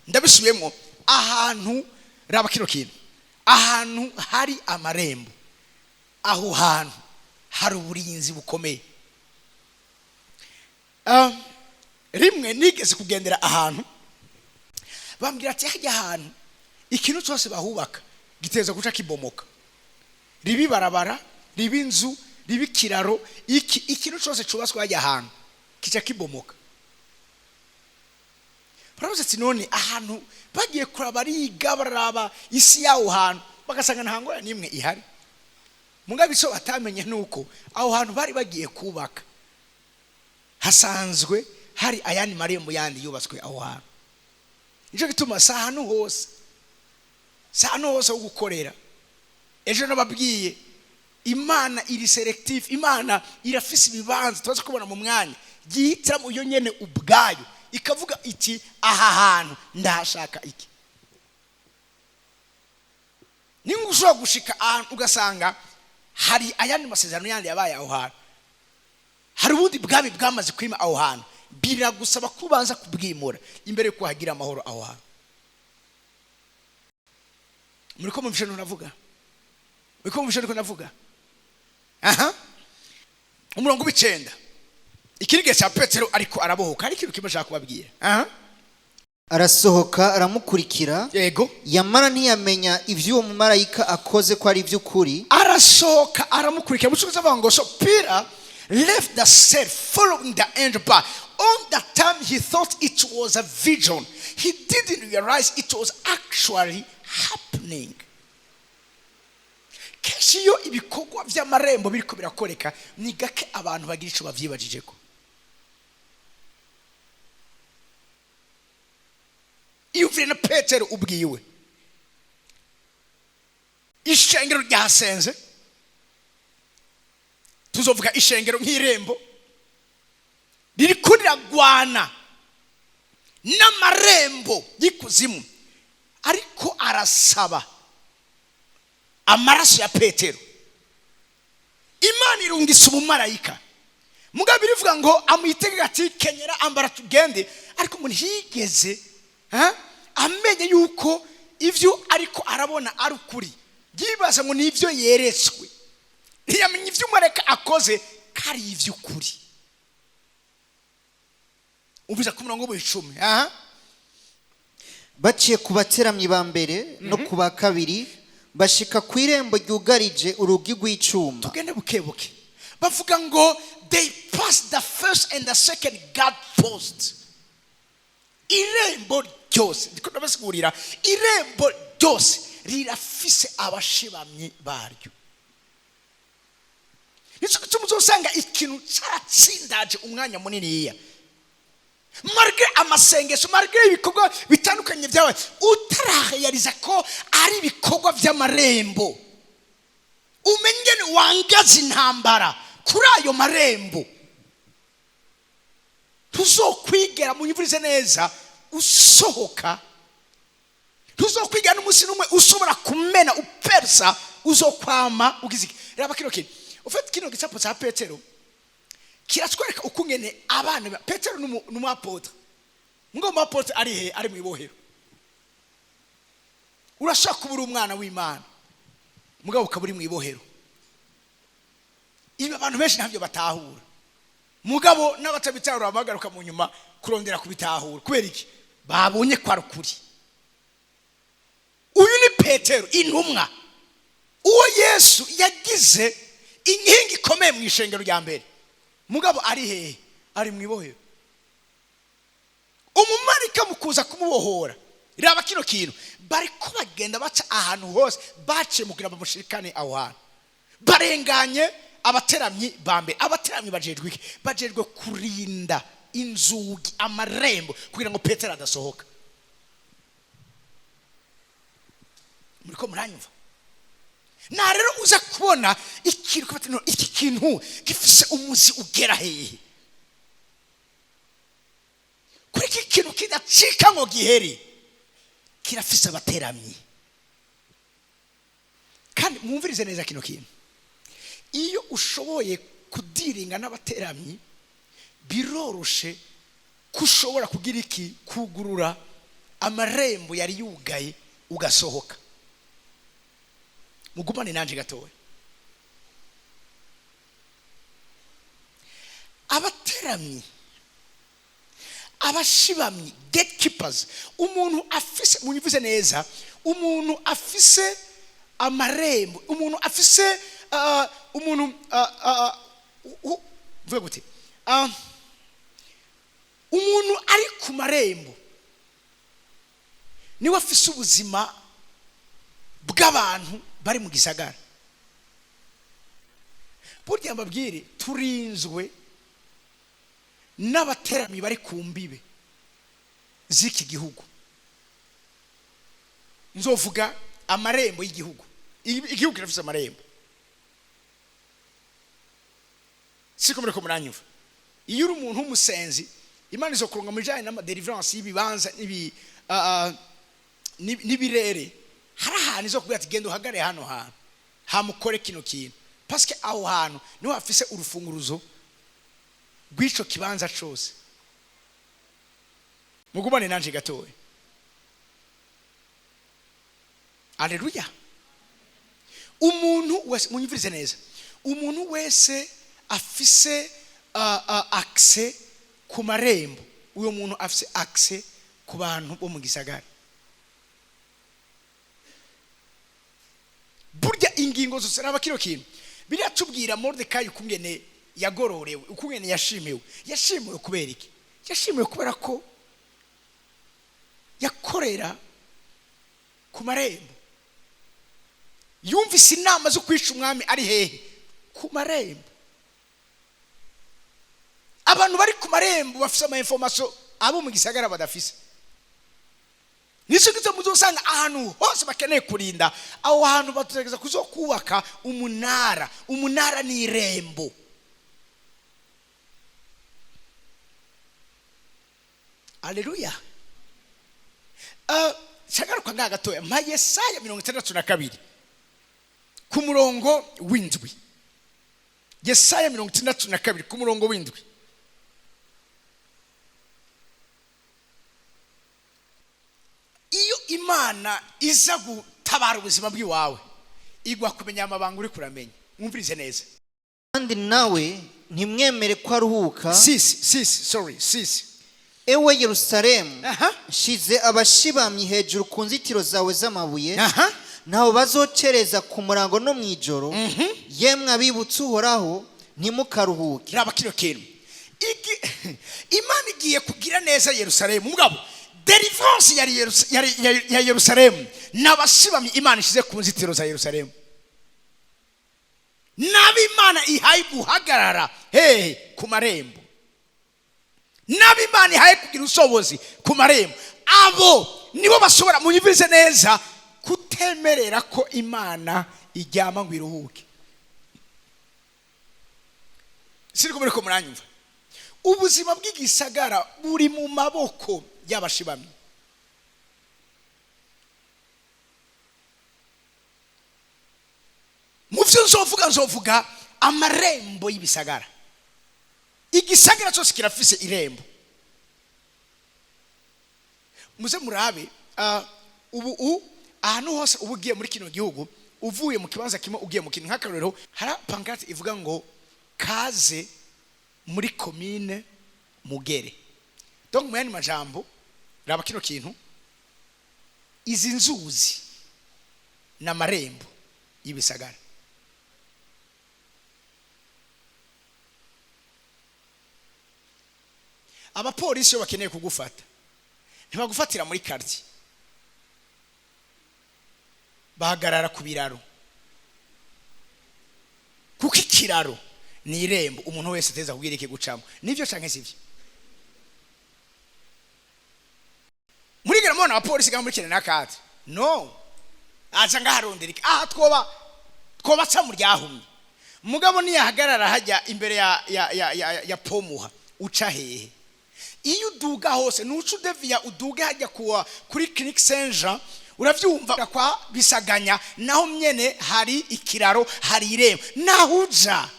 Ndabisubiyemo ahantu raba kino kintu. Ahantu hari amarembo. Aho hantu hari uburinzi bukomeye. Rimwe nigeze kugendera ahantu bambwira ati hajya ahantu ikintu cyose bahubaka giteza guca kibomoka, ribi barabara, ribi inzu, ribi kiraro, ikintu cyose cyubaswe hajya ahantu kica kibomoka. Baravuze ati none ahantu bagiye kuraba riga baraba isi yawo hantu bagasanga nta ngora nimwe ihari. Mugabe so atamenye nuko aho hantu bari bagiye kubaka hasanzwe hari ayandi marembo yandi yubatswe aho hantu. Nico gituma sahanu hose wo gukorera. Ejo nababwiye Imana iri selective, Imana irafise ibibanza tubaze kubona mu mwanya gihitira mu yo nyene ubwayo ikavuga iti aha hantu ndashaka iki. Ningushobora gushika ahantu ugasanga hari ayandi masezerano yandi yabaye aho hantu, hari ubundi bwami bwamaze kwima aho hantu, biragusaba kubanza kubwimura imbere yo kuhagira amahoro aho hantu. Muriko mumvishe navuga? Muriko mumvishe ko navuga? Umurongo w'icenda ikirige cya Petero ariko arabohoka, ari ikintu kimwe ashaka kubabwira. Arasohoka aramukurikira, yego, yamara ntiyamenya ivy'uwo mumarayika akoze ko ari ivy'ukuri. Arasohoka aramukurikira. Musubiza avuga ngo so Peter left the cell following the angel, but on that time he thought it was a vision. He didn't realize it was actually happening. Keshiyo ibikorwa vy'Amarembo biriko birakoreka ni gake abantu bagira ico bavyibajijeko. Iyuvire na Petero ubwiwe ishengero ryasenze, tuzovuga ishengero nk'irembo ririko riragwana n'amarembo y'ikuzimu, ariko arasaba amaraso ya Petero. Imana irungisa umumarayika, mugabe irivuga ngo amuyitegeka ati kenyera ambara tugende, ariko umuntu higeze amenye yuko ivyo ariko arabona ari ukuri. Yibaza ngo nivyo yeretswe, ntiyamenye ivyo umareka akoze kari ivy'ukuri. Ubiza ku murongo w'icumi. Baciye ku bateramyi ba mbere no ku ba kabiri bashika ku irembo ryugarije urugi rw'icuma. Tugende bukebuke. Bavuga ngo they passed the first and the second guard post. Irembo ryose ndiko ndabasigurira, irembo ryose rirafise abashibamye baryo. Nico gituma uzosanga ikintu caratsindaje umwanya munini. Marge amasengesho, marge ibikorwa bitandukanye byawe utarahayariza ko ari ibikorwa vy'Amarembo, umenyene wangaza intambara kuri ayo marembo. Tuzokwigera munyivurize neza usohoka, tuzokwigera n'umusi numwe ushobora kumena upersa uzokwama ugiziki. Raba kino kintu ufite kino gicapo cya Petero kiratwereka ukungene abana Petero n'umuapotre, ngo umuapotre ari he? Ari mu ibohero. Urashaka kubura umwana w'Imana mugabo ukaburi mu ibohero. Ibi abantu benshi ntabyo batahura, mugabo n'abatabitahura bagaruka mu nyuma kurondera kubitahura. Kubera iki? Babonye kwa rukuri. Uyu ni Petero intumwa, uwo Yesu yagize inkingi ikomeye mu ishengero rya mbere, mugabo ari he? Ari mu ibohero. Umumarika mukuza kumubohora. Raba kino kintu bariko bagenda baca ahantu hose, baciye mu kugira bamushirikane aho hantu, barenganye abateramyi bambe. Abateramyi bajejwe kurinda inzugi, amarembo, kugira ngo Petero adasohoka. Muriko muranyumva? Na rero uza kubona ikintu kubatino, iki kintu gifise umuzi ugera hehe? Kuri iki kintu kidacika ngo giheri kirafise abateramyi. Kandi mwumvirize neza kino kintu, iyo ushoboye kudiringa n'abateramyi biroroshe kushobora kugira iki? Kugurura amarembo yari yugaye ugasohoka. Mugumane nanje gatoya. abateramyi, abashibamyi, gatekeepers, umuntu afise, munyivuze neza, umuntu afise amarembo, umuntu afise umuntu vuga gute, umuntu ari ku marembo niwe afise ubuzima bw'abantu bari mu gisagara. Burya mbabwire, turinzwe n'abateramyi bari ku mbibe z'iki gihugu. Nzovuga amarembo y'igihugu. Igihugu kirafise amarembo. Siko muri ko muranyumva. Iyo uri umuntu w'umusenzi, Imana izokuronga mu bijanye n'amadeliverance y'ibibanza n'ibirere. Hari ahantu izokubwira ati genda uhagare hano hantu, hamukore kino kintu, parce que aho hantu niho hafise urufunguruzo rw'ico kibanza cose. Mugumane nanje gatoye. Haleluya. Umuntu wese, munyumvirize neza, umuntu wese afise access ku marembo, uyo muntu afise access ku bantu bo mu gisagara. Burya ingingo zose naba kino kintu biratubwira Mordecai ukungene yagororewe, ukungene yashimiwe kubera iki? Yashimiwe kubera ko yakorera ku marembo. Yumvise inama zo kwica umwami ari hehe? Ku marembo. Abantu bari ku marembo bafise ama information abo mu gisagara badafise. Nico gito muzosanga ahantu hose bakeneye kurinda, aho hantu batutegeza kuzokubaka umunara. Umunara ni irembo. Haleluya. Shagaruka ngaha gatoya, ma Yesaya 62 ku murongo w'indwi. Yesaya 62 ku murongo w'indwi. Iyo Imana iza gutabara ubuzima bw'iwawe, igwa kumenya amabanga uri kuramenya. Mwumvirize neza. Kandi nawe ntimwemere ko aruhuka. Sisi. Ewe Yerusalemu, shize abashibamyi hejuru ku nzitiro zawe z'amabuye, naho bazocereza ku murango no mwijoro. Yemwe abibutse Uhoraho, ntimukaruhuke. Raba kino kintu. Imana igiye kugira neza Yerusalemu. Mugabo deliverance ya Yerusalemu n'abashibamyi Imana ishize ku nzitiro za Yerusalemu. Nabi Imana ihaye guhagarara ku marembo. Nabi Imana ihaye kugira usobozi ku marembo. Abo nibo bashobora, munyumvirize neza, kutemerera ko Imana ijyama ngo iruhuke. Siriko muri ko muranyumva. Ubuzima bw'igisagara buri mu maboko y'abashibamyi. Muvyo nzovuga amarembo y'ibisagara. Igisagara cyose kirafise irembo. Muze murabe ubu ahantu hose ubugiye muri kino gihugu, uvuye mu kibanza kimwe ugiye mu kindi. Nk'akarorero hari pancarte ivuga ngo kaze muri commune Mugere. Donc mu yandi majambo, raba kino kintu, izi nzuzi n'amarembo y'ibisagara. Abapolisi yo bakeneye kugufata, ntibagufatira muri quartier, bahagarara ku biraro. Kuko ikiraro ni irembo, umuntu wese ateza kubwira iki gucamo. Nivyo canke sivyo? Muri gara mona abapolisi ga muri kene nakati. No. Aza ngaharondera iki? Twoba ca mu ryahumye. Mugabo ni yahagarara hajya imbere ya pomuha, uca hehe? Iyo uduga hose nucu devia uduga hajya kuri Clinique Saint Jean, uravyumva kwa Bisaganya, naho myene hari ikiraro, hari irembo. Nahuja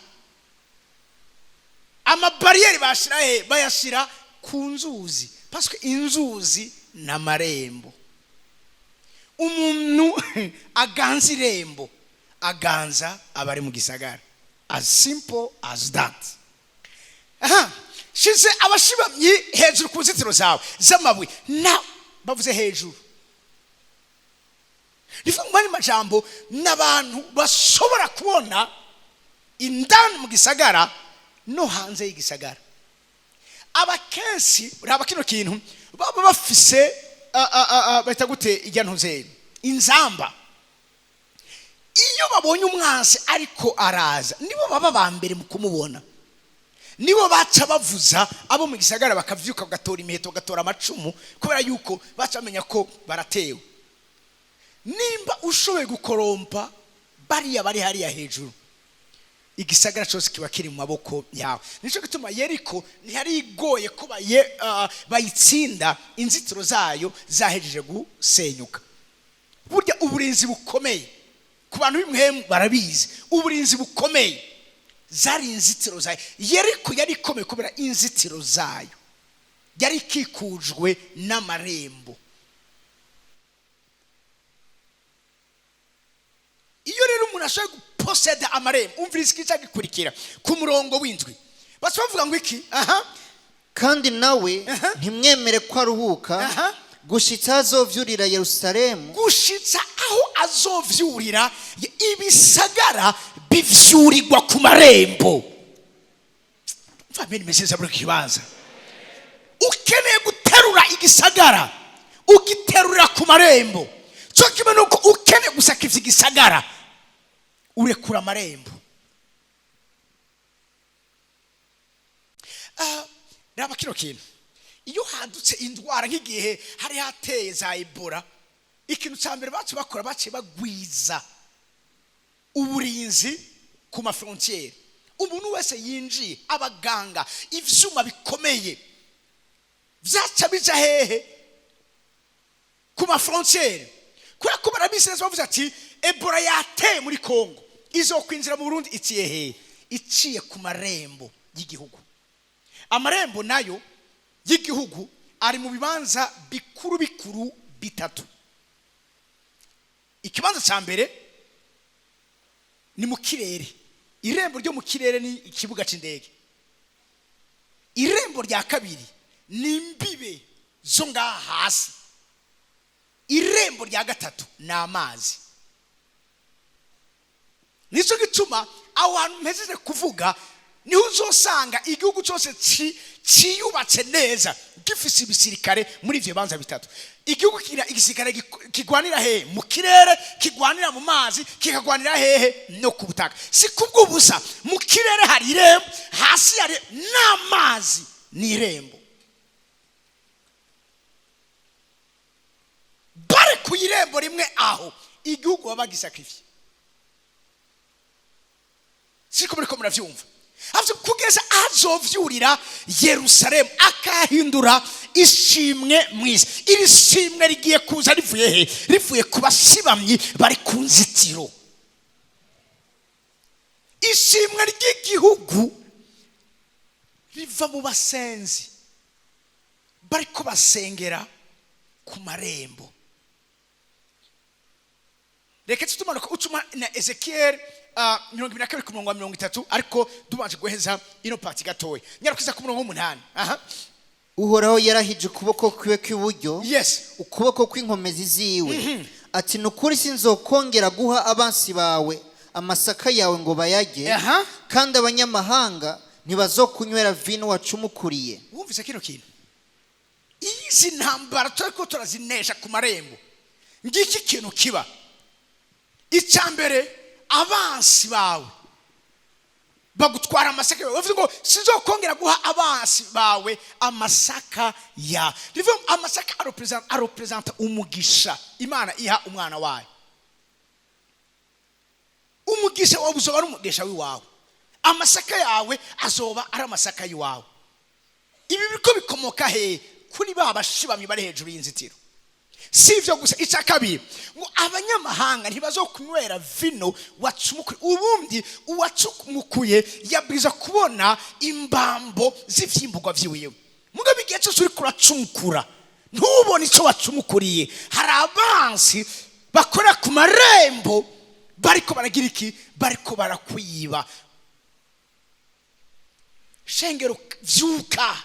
ama barriere bashira bayashira ku nzuzi, parce que inzuzi na marembo. Umuntu aganza irembo, aganza abari mu gisagara. As simple as that. shize abashibamyi hejuru ku nzitiro zawe z'amabuye na bavuze hejuru. Rivuga mu majambo n'abantu bashobora kubona indani mu gisagara no hanze y'igisagara. Abakensi uraba kino kintu baba bafise bahita gute ijya ntuze inzamba. Iyo babonye umwansi ariko araza nibo baba bambere mu kumubona, nibo baca bavuza abo mu gisagara bakavyuka bagatora imiheto bagatora amacumu kubera yuko baca bamenya ko baratewe. Nimba ushoboye gukorompa bariya bari hariya hejuru, igisagara cyose kiba kiri mu maboko yawe. Nico gituma Yeriko ntihari igoye ko bayitsinda, inzitiro zayo zahejeje gusenyuka. Burya uburinzi bukomeye ku bantu b'imwe barabizi, uburinzi bukomeye zari inzitiro zayo. Yeriko yari ikomeye kubera inzitiro zayo yari ikikujwe n'amarembo. Iyo rero umuntu ashobora guposeda amarembo, umviriza ikica gikurikira ku murongo w'indwi bavuga ngo iki? Kandi nawe ntimwemere ko aruhuka gushitsa azovyurira Yerusalemu, gushitsa aho azovyurira ibisagara bivyurirwa ku marembo. Mfameni meseza muri kibanza, ukeneye guterura igisagara ugiterura ku marembo. Cyo kimwe nuko ukeneye gusakivya igisagara urekura amarembo. Raba kino kintu, iyo hadutse indwara nk'igihe hari hateye za Ebola, ikintu cya mbere bacu bakora bace bagwiza uburinzi ku mafrontiere. Umuntu wese yinjiye, abaganga, ivyuma bikomeye vyaca bija hehe ku mafrontiere. Kwa ko barabiseza bavuze ati Ebola yateye muri Kongo, izokwinjira mu Burundi iciye hehe? Iciye ku marembo y'igihugu. Amarembo nayo y'igihugu ari mu bibanza bikuru bikuru bitatu. Ikibanza cya mbere ni mu kirere. Irembo ryo mu kirere ni ikibuga c'indege. Irembo rya kabiri ni imbibe zo ngaha hasi. Irembo rya gatatu ni amazi. Nico gituma abantu mpejeje kuvuga niho uzosanga igihugu cyose ciyubatse neza gifise ibisirikare muri ivyo bibanza bitatu. Igihugu kira igisirikare kigwanira hehe? Mu kirere, kigwanira mu mazi, kikagwanira hehe? No ku butaka. Si kubwo busa, mu kirere hari irembo, hasi hari n'amazi ni irembo. Bare ku irembo rimwe aho igihugu babagisakivye. Siko muri ko muravyumva. Avyo kugeza azovyurira Yerusalemu akahindura ishimwe mwisi. Iri shimwe rigiye kuza rivuye he? Rivuye ku bashibamyi bari ku nzitiro. Ishimwe ry'igihugu riva mu basenzi bariko basengera ku marembo. Reka tutumanuka utuma na Ezekiel 22:30 ariko dubanje guheza ino parti gatoya. Nyarukiza ku murongo w'umunani. Uhoraho yarahije ukuboko kwiwe kw'iburyo, Yes. ukuboko kw'inkomezi ziwe. Ati nukuri sinzokongera guha abansi bawe amasaka yawe ngo bayage, kandi abanyamahanga ntibazokunywera vino wacumukuriye. Wumvise kino kintu? Izi ntambara turiko turazinesha ku marembo. Ngiki kintu kiba. Icambere abansi bawe bagutwara amasaka yawe. Bavuze ngo sinzokongera guha abansi bawe amasaka ya. Rivuga amasaka arepresenta umugisha Imana iha umwana wayo. Umugisha wawe uzoba ari umugisha wiwawe. Amasaka yawe azoba ari amasaka yiwawe. Ibi biko bikomoka he? Kuri babashibamye bari hejuru y'inzitiro. Sivyo gusa, icakabiri ngo abanyamahanga ntibazokunywera vino wacumukuye. Ubundi uwacumukuye yabwiza kubona imbambo z'ivyimburwa vyiwiwe. Mugabe igihe cyose uri kuracumukura ntubone ico wacumukuriye. Hari abansi bakora ku marembo bariko baragira iki? Bariko barakwiba. shengero vyuka.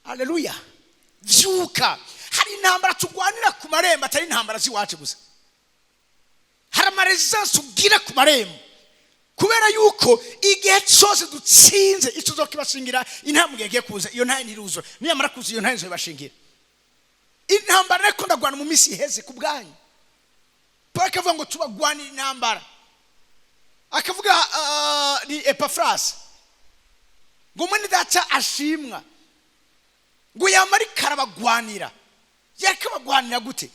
Haleluya. Vyuka. Hari intambara tugwanira ku marembo atari intambara ziwacu gusa. Hari amaresistance ugira ku marembo. Kubera yuko igihe cyose dutsinze icyo uzokibashingira intambwe yagiye kuza iyo ntaye ntiruzo. Niyamara kuza iyo ntaye nzobashingira. Intambara ariko ndagwana mu misi iheze ku bwanyu. Pakavuga ngo tubagwanira intambara. Akavuga ni Epafras. Ngo mwene data ashimwa. Ngo yamari karabagwanira. Yakabagwanira gute?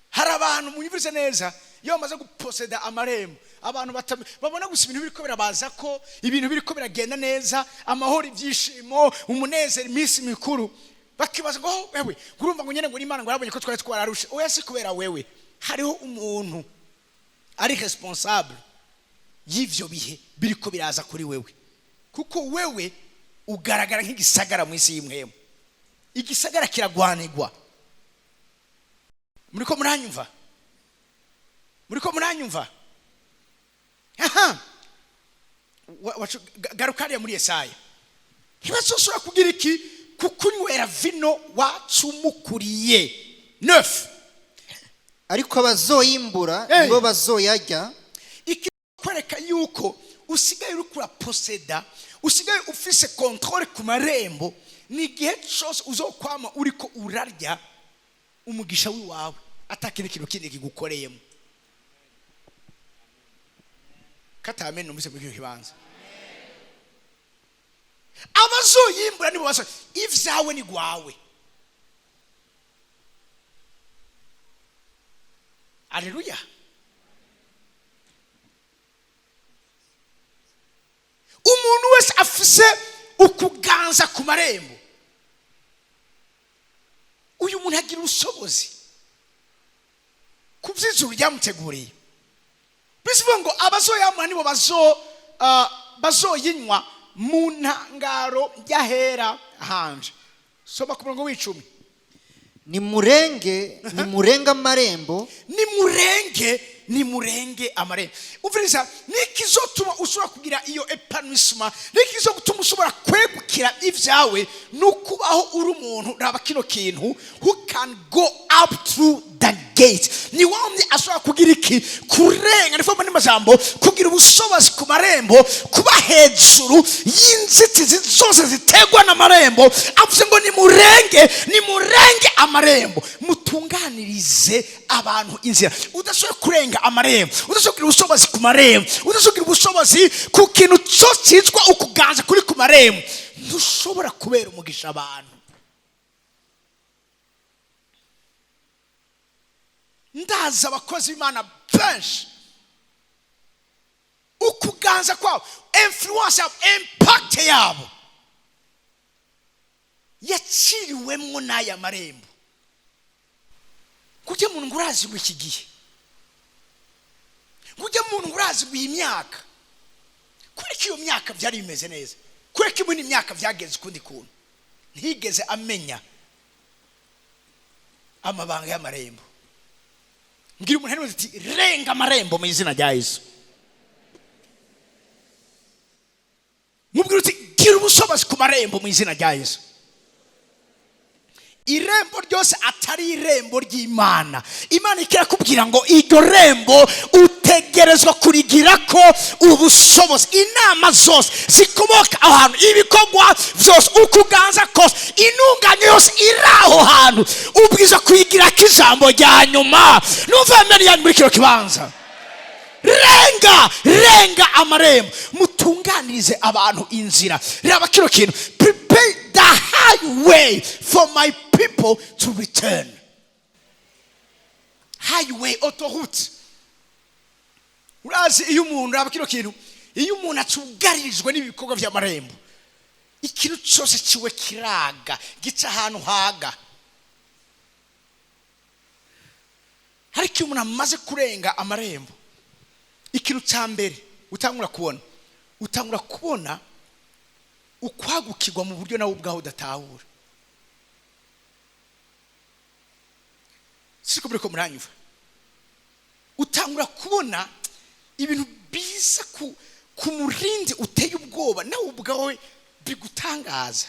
Hari abantu munyumvise neza iyo bamaze guposeda amarembo abantu babona gusa ibintu biriko birabaza ko ibintu biriko biragenda neza amahoro ibyishimo umunezero iminsi mikuru bakibaza ngo wewe urumva ngo nyene ngo Imana ngo yarabonye ko twari twararushe oya si kubera wewe hariho umuntu ari responsable y'ivyo bihe biriko biraza kuri wewe kuko wewe ugaragara nk'igisagara mu isi y'imwemo igisagara kiragwanirwa muriko muranyumva aha garukariya muri Yesaya ntibazosubira kugira iki kukunywera vino wacumukuriye 9 ariko abazoyimbura nibo bazoyarya ikikwereka yuko usigaye uri kuraposeda usigaye ufise controle ku marembo ni igihe cyose uzokwama uriko urarya umugisha wiwawe atakiri kintu kindi kigukoreyemo kata amen numvise mu kibanza abazoyimbura nibo baso ivyawe ni gwawe. Haleluya. Umuntu wese afise ukuganza ku marembo uyu muntu agira ubushobozi kuvyizuru ryamuteguriye bisivuga ngo abazoyamura nibo bazoyinywa mu ntangaro y'ahera hanje soma ku murongo w'icumi nimurenga amarembo nimurenge amarembo uviriza nikizotuma ushobora kugira iyo epanouissement nikizotuma ushobora kwegukira ivyawe nukubaho uri umuntu raba kino kintu who can go up through the gate ni wamwe ashobora kugira iki kurenga nifoma n'amajambo kugira ubushobozi ku marembo kuba hejuru y'inzitizi zose zitegwa n'amarembo avuze ngo nimurenge amarembo mutunganirize abantu inzira udashobora kurenga amarembo udashobora kugira ubushobozi ku marembo udashobora kugira ubushobozi ku kintu cyose cyitwa ukuganza kuri ku marembo ntushobora kubera umugisha abantu. Ndaza abakozi b'Imana benshi ukuganza kwabo influence yabo impact yabo yaciriwemwo n'aya marembo kujya mu ngurazi w'iki gihe kujya mu ngurazi w'imyaka kuri iyo myaka byari bimeze neza kuri kimwe n'imyaka byageze ukundi kuntu ntigeze amenya amabanga y'amarembo ngira umuntu hano ati renga amarembo mu izina rya Yesu mubwira uti gira ubushobozi ku marembo mu izina rya Yesu. Irembo ryose atari irembo ry'Imana Imana ikirakubwira ngo iryo rembo utegerezwa kurigira ko ubushobozi inama zose zikomoka ahantu ibikorwa byose ukuganza kose intunganyo yose iraho hantu ubwiza kuyigira kijambo rya nyuma numva meni yani muri kiro kibanza renga amarembo mutunganirize abantu inzira raba kiro kintu prepare the highway for my people to return. Highway autoroute urazi iyo umuntu raba kiro kintu iyo umuntu atugaririjwe n'ibikorwa by'amarembo ikintu cyose kiwe kiraga gica ahantu haga hariko umuntu amaze kurenga amarembo ikintu cyambere utangura kubona ukwagukirwa mu buryo nawe ubwaho udatahura siko buriko muranyumva utangura kubona ibintu biza ku murindi uteye ubwoba nawe ubwawe bigutangaza.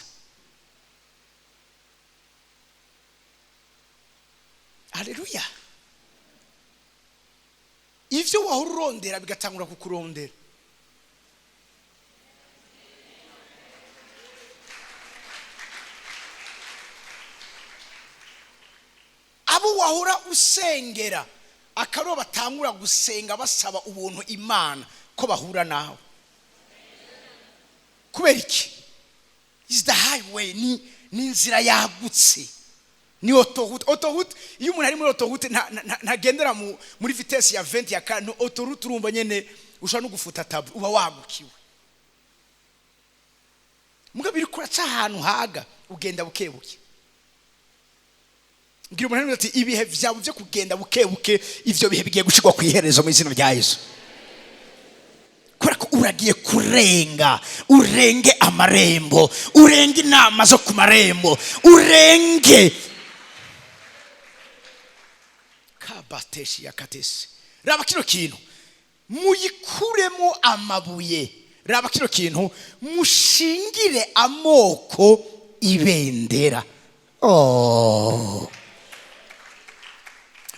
Haleluya. Ivyo wahora urondera bigatangura kukurondera. Abo wahora usengera akaro batangura gusenga basaba ubuntu Imana ko bahura nawe. Kubera iki? Is the highway, ni inzira yagutse. Ni autoroute iyo umuntu ari muri autoroute ntagendera muri vitesse ya 20 ya kano autoroute urumva nyene ushaka no gufuta tabu uba wagukiwe. Mugabe iri kuraca ahantu haga ugenda bukebuke. Ngira umuntu ati ibihe vyawe byo kugenda bukebuke ivyo bihe bigiye gushigwa ku iherezo mu izina rya Yesu. Kurako uragiye kurenga, urenge amarembo, urenge inama zo ku marembo, urenge kabateshi yakatesi. Raba kino kintu muyikuremo amabuye. Raba kino kintu mushingire amoko ibendera.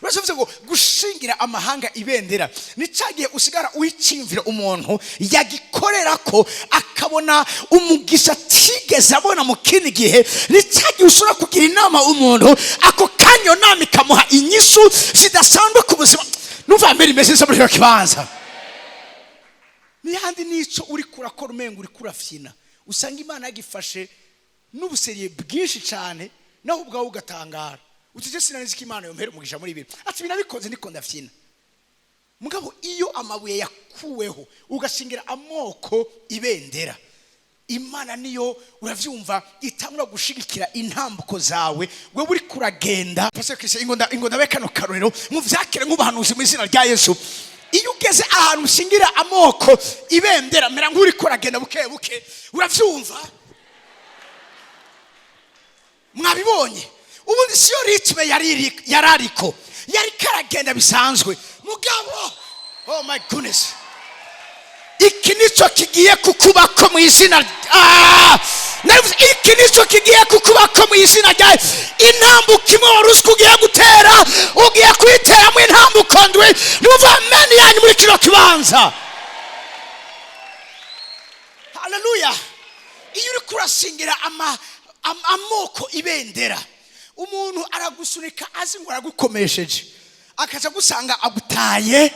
Basovuze ngo gushingira amahanga ibendera ni cagiye usigara uyicimvira umuntu yagikorera ko akabona umugisha tigeze abona mu kindi gihe. Ni cagiye usura kugira inama umuntu ako kanyo nami kamuha inyishu zidasanzwe ku buzima. Numva mbere imeze muri cyo kibanza. Ni handi nico uri kurakora umengo uri kurafyina. Usanga Imana yagifashe n'ubuseriye bwinshi cyane naho ubwawe ugatangara. Utije sinanizi Imana yompera umugisha muri ibi. Ati binabikoze ndiko ndafyina. Mugabo iyo amabuye yakuweho ugashingira amoko ibendera, Imana niyo uravyumva itangura gushigikira intambuko zawe. Wewe uri kuragenda Pastor Chris ingonda bekano karorero mu vyakire nk'ubahanuzi mu izina rya Yesu. Iyo ugeze ahantu ushingira amoko ibendera mera nk'uri kuragenda buke uravyumva. Mwabibonye ubundi siyo ritme yarariko yari karagenda bisanzwe mugabo. Oh my goodness, iki nico kigiye kukubako mu izina iki nico kigiye kukubako mu izina rya intambuko imwe waruswa ugiye gutera ugiye kwiteramo intambuko ndwi. Nuva meni yanyu muri kino kibanza. Haleluya. Iyo uri kurashingira amoko ibendera umuntu aragusunika azi ngo aragukomesheje akaza gusanga agutaye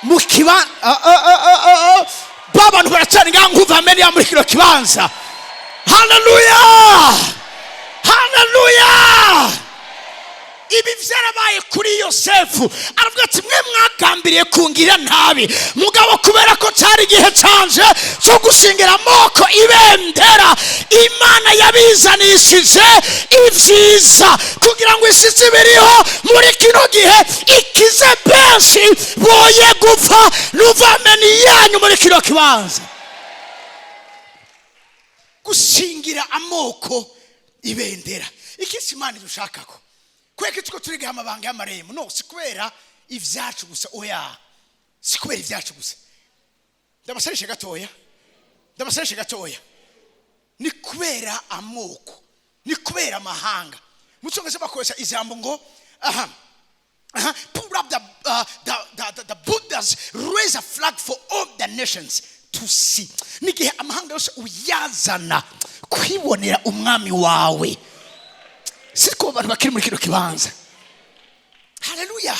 mu kiba baba ntubaracana nganguva meni ya muri kino kibanza. Haleluya. Haleluya. Ibi vyarabaye kuri Yosefu. Aravuga ati mwe mwagambiriye kungira nabi mugabo kubera ko cyari gihe canje cyo gushingira amoko ibendera Imana yabizanishije ivyiza kugira ngo isize biriho muri kino gihe ikize benshi boye gupfa. Nuvameni yanyu muri kino kibanza gushingira amoko ibendera. Ikisi Imana dushakako kweke tuko turiga amabanga y'amarembo no sikubera ivyacu gusa. Oya sikubera ivyacu gusa. Ndabasarishe gatoya ni kubera amoko, ni kubera amahanga. Mutsongeze bakoresha ijambo ngo pull up the Buddhas raise a flag for all the nations to see. Nigihe amahanga yose uyazana kwibonera umwami wawe. Siko abantu bakiri muri kino kibanza. Haleluya.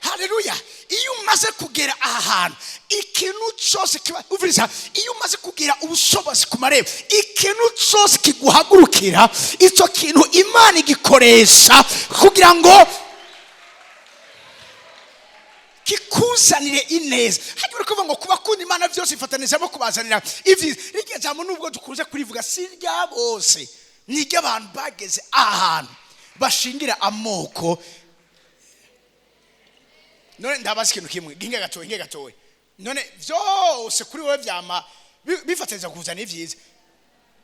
Haleluya. Iyo umaze kugera ahantu ikintu cyose uviriza, iyo umaze kugira ubushobozi ku marembo ikintu cyose kiguhagurukira icyo kintu Imana igikoresha kugira ngo kikuzanire ineza. Hagiye kuvuga ngo kubakunda Imana byose ifatanizamo kubazanira ivyiza. Rige jambo nubwo dukunze kurivuga si rya bose, nige abantu bageze ahantu bashingira amoko. None ndabaza ikintu kimwe ginge gatoye none byose kuri wowe byama bifataniza kuzana ivyiza.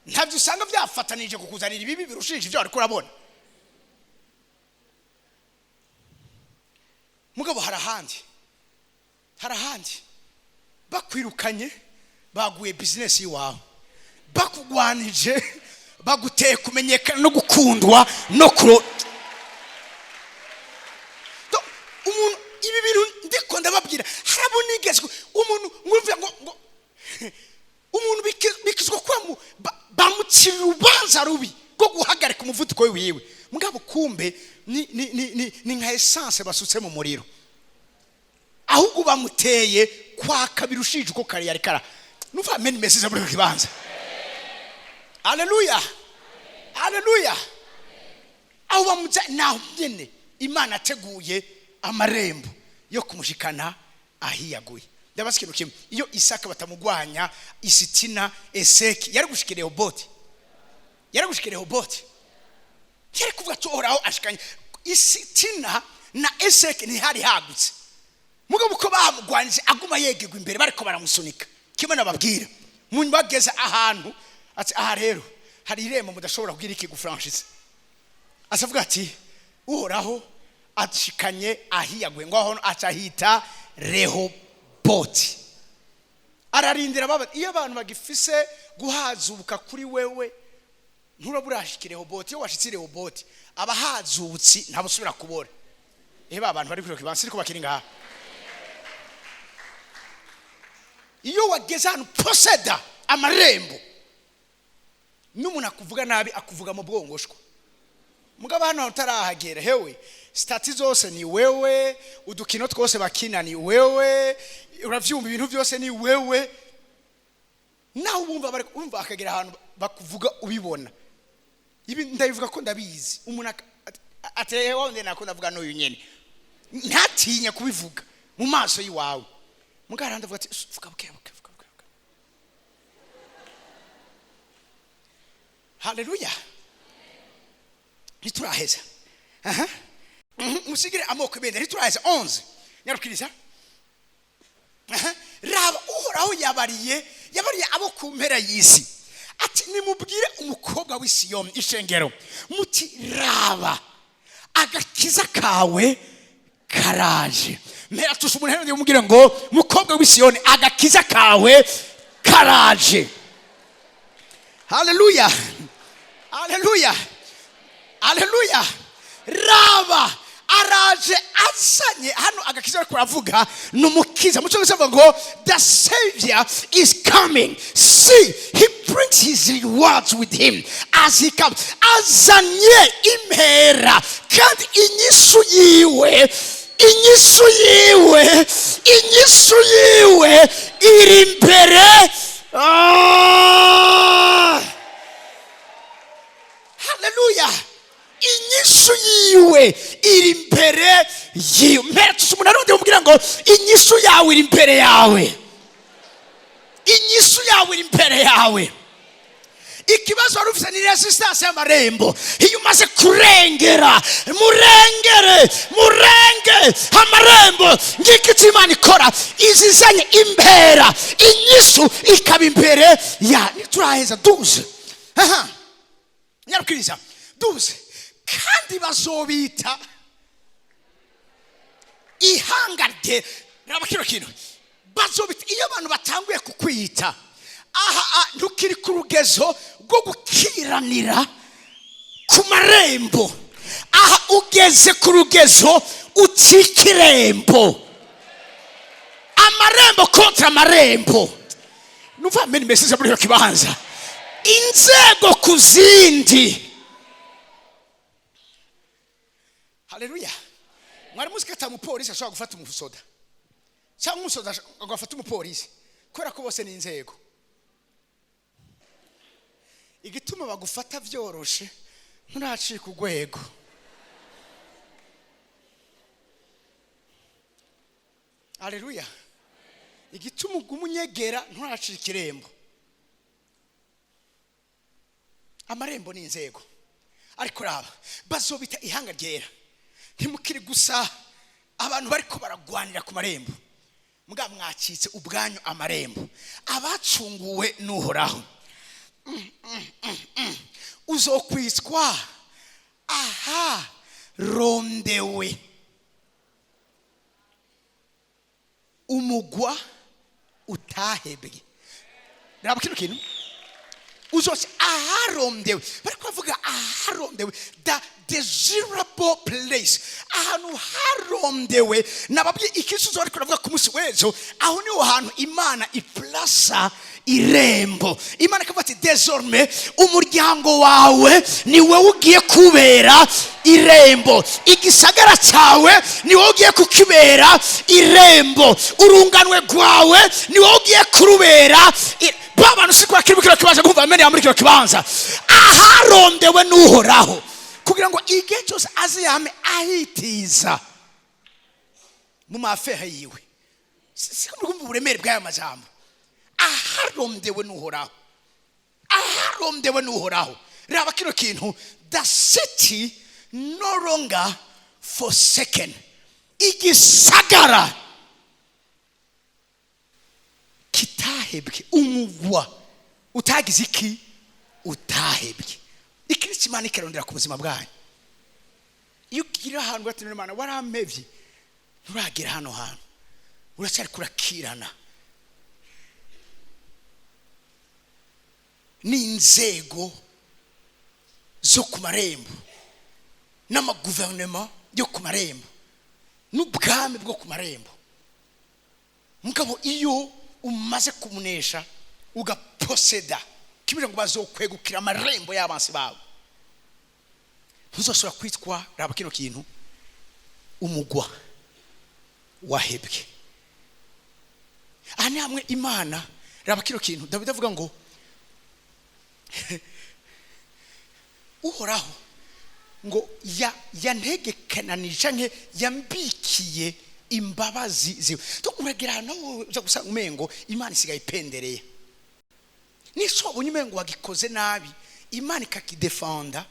Ntabyo usanga byafatanije kukuzanira ibibi birushije ibyo ari kurabona. Mugabo harahandi bakwirukanye baguye business yiwawe, bakugwanije baguteye kumenyekana no gukundwa no kuro umuntu. Ibi bintu ndiko ndababwira harabonigezwe umuntu ngumva ngo umuntu bikizwa kwa bamucira urubanza rubi rwo guhagarika umuvuduko wiwe, mugabo kumbe ni nka essence basutse mu muriro, ahubwo bamuteye kwaka birushije uko kare yari kara. Nuva amen message muri kibanza. Haleluya, haleluya. Aho bamuja naho nyene Imana ateguye amarembo yo kumushikana ahiyaguye. Ndabasikino kimwe, iyo Isaka batamugwanya Isitina Eseki yari gushikira Rehoboti, yari gushikira Rehoboti, yari kuvuga toraho ashikanye. Isitina na Eseki ni hari hagutse, mugabo uko bamugwanije aguma yegegwa imbere bariko baramusunika. Kimwe nababwira munyu bageza ahantu ati aha rero hari irembo mudashobora kugira iki gufranchise. Asavuga ati uhoraho atshikanye ahiyaguye ngo aho acahita Rehoboti. Ararindira baba iyo abantu bagifise guhazubuka kuri wewe nturaburashikire Rehoboti. Iyo washitse Rehoboti abahazutsi ntabusubira kubora. Eba abantu bari kuri kibansi ariko bakiri ngaha. Iyo wageze hano poseda amarembo n'umuntu akuvuga nabi akuvuga mu bwongoshwa, mugabo hano utarahagera hewe stati zose ni wewe, udukino twose bakina ni wewe, uravyumva ibintu byose ni wewe, naho umva akagera ahantu bakuvuga ubibona. Ibi ndabivuga ko ndabizi. Umuntu ateye wonde nako ndavuga no nyene ntatinya kubivuga mu maso yiwawe, mugabo ndavuga ati vuga buke. Haleluya. Nituraheza musigire amoko bende nituraheza 11 nyarukiriza. Raba uhoraho yabariye abo ku mpera y'isi ati nimubwire umukobwa w'Isiyoni ishengero muti raba agakiza kawe karaje. Mpera tusha umuntu hano mubwire ngo mukobwa w'Isiyoni agakiza kawe karaje. Haleluya, haleluya, haleluya. Raba araje azanye hano agakiza ko ravuga numukiza muco gisaba ngo the savior is coming. See, he brings his rewards with him as he comes. Azanye impera kandi inyishu yiwe iri imbere. Haleluya. Inyishu yiwe iri imbere yiwe. Mpera tusumuna rundi mubwira ngo inyishu yawe iri imbere yawe. Inyishu yawe iri imbere yawe. Ikibazo warufise ni resistance y'amarembo. Iyo umaze kurengera murenge amarembo ngiki cy'Imana ikora izizanye impera inyishu ikaba imbere ya. Nituraheza 12 nyarukiriza 12 kandi bazobita ihangarye. Raba kino kintu bazobita iyo abantu batanguye kukwita aha ntukiri ku rugezo rwo gukiranira ku marembo. Aha ugeze ku rugezo utikirembo. Amarembo kontra amarembo. Nuva meni message muri kibanza inzego kuzindi. Haleluya. Mwari musikata umupolisi ashobora gufata umusoda cyangwa umusoda agafata umupolisi kubera ko bose ni inzego. Igituma bagufata byoroshe nturacika urwego. Haleluya. Igituma ugumunyegera nturacika irembo. Amarembo ni inzego. Ariko raba bazobita ihanga ryera. Ntimukiri gusa abantu bariko baragwanira ku marembo, muga mwacitse ubwanyu amarembo. Abacunguwe n'uhoraho uzokwiswa aha rondewe umugwa kitahebwe. Raba kino kintu uzose aharondewe, bari kuvuga aharondewe, the desirable place, ahantu harondewe. Nababwiye ikisuzo bari kuvuga ku munsi wejo, aho niho hantu Imana iplasa irembo. Imana ikavuga ati désormais umuryango wawe ni wowe ugiye kubera irembo, igisagara cyawe ni wowe ugiye kukibera irembo, urunganwe rwawe ni wowe ugiye kurubera babana sikwa kiribukira kibanza kumva amene ya muri kiro kibanza aharondewe n'uhoraho, kugira ngo igihe cyose aziyame ahitiza mu mafeha yiwe. Sikumva uburemere bw'aya majambo. Aharondewe n'uhoraho, aharondewe n'uhoraho. Raba kino kintu, the city no longer forsaken. Igisagara kitahebwe, umugwa utagize iki utahebwe. Ikirisi Imana ikarondera ku buzima bwanyu. Iyo ugira ahantu ati Imana waramevye nturagira hano hantu, uracyari kurakirana n'inzego zo ku marembo n'amaguverinoma yo ku marembo n'ubwami bwo ku marembo. Mugabo iyo umaze kumunesha ugaposeda kimije ngo bazokwegukira amarembo y'abansi bawe, ntuzosubira kwitwa, raba kino kintu, umugwa wahebwe. Aha ni hamwe Imana, raba kino kintu, Dawidi avuga ngo uhoraho ngo yantegekananije nke yambikiye imbabazi ziwe. Tukuragira no uza gusanga umengo Imana isigaye ipendereye. Niso unyumengo wagikoze nabi, Imana ikakidefenda.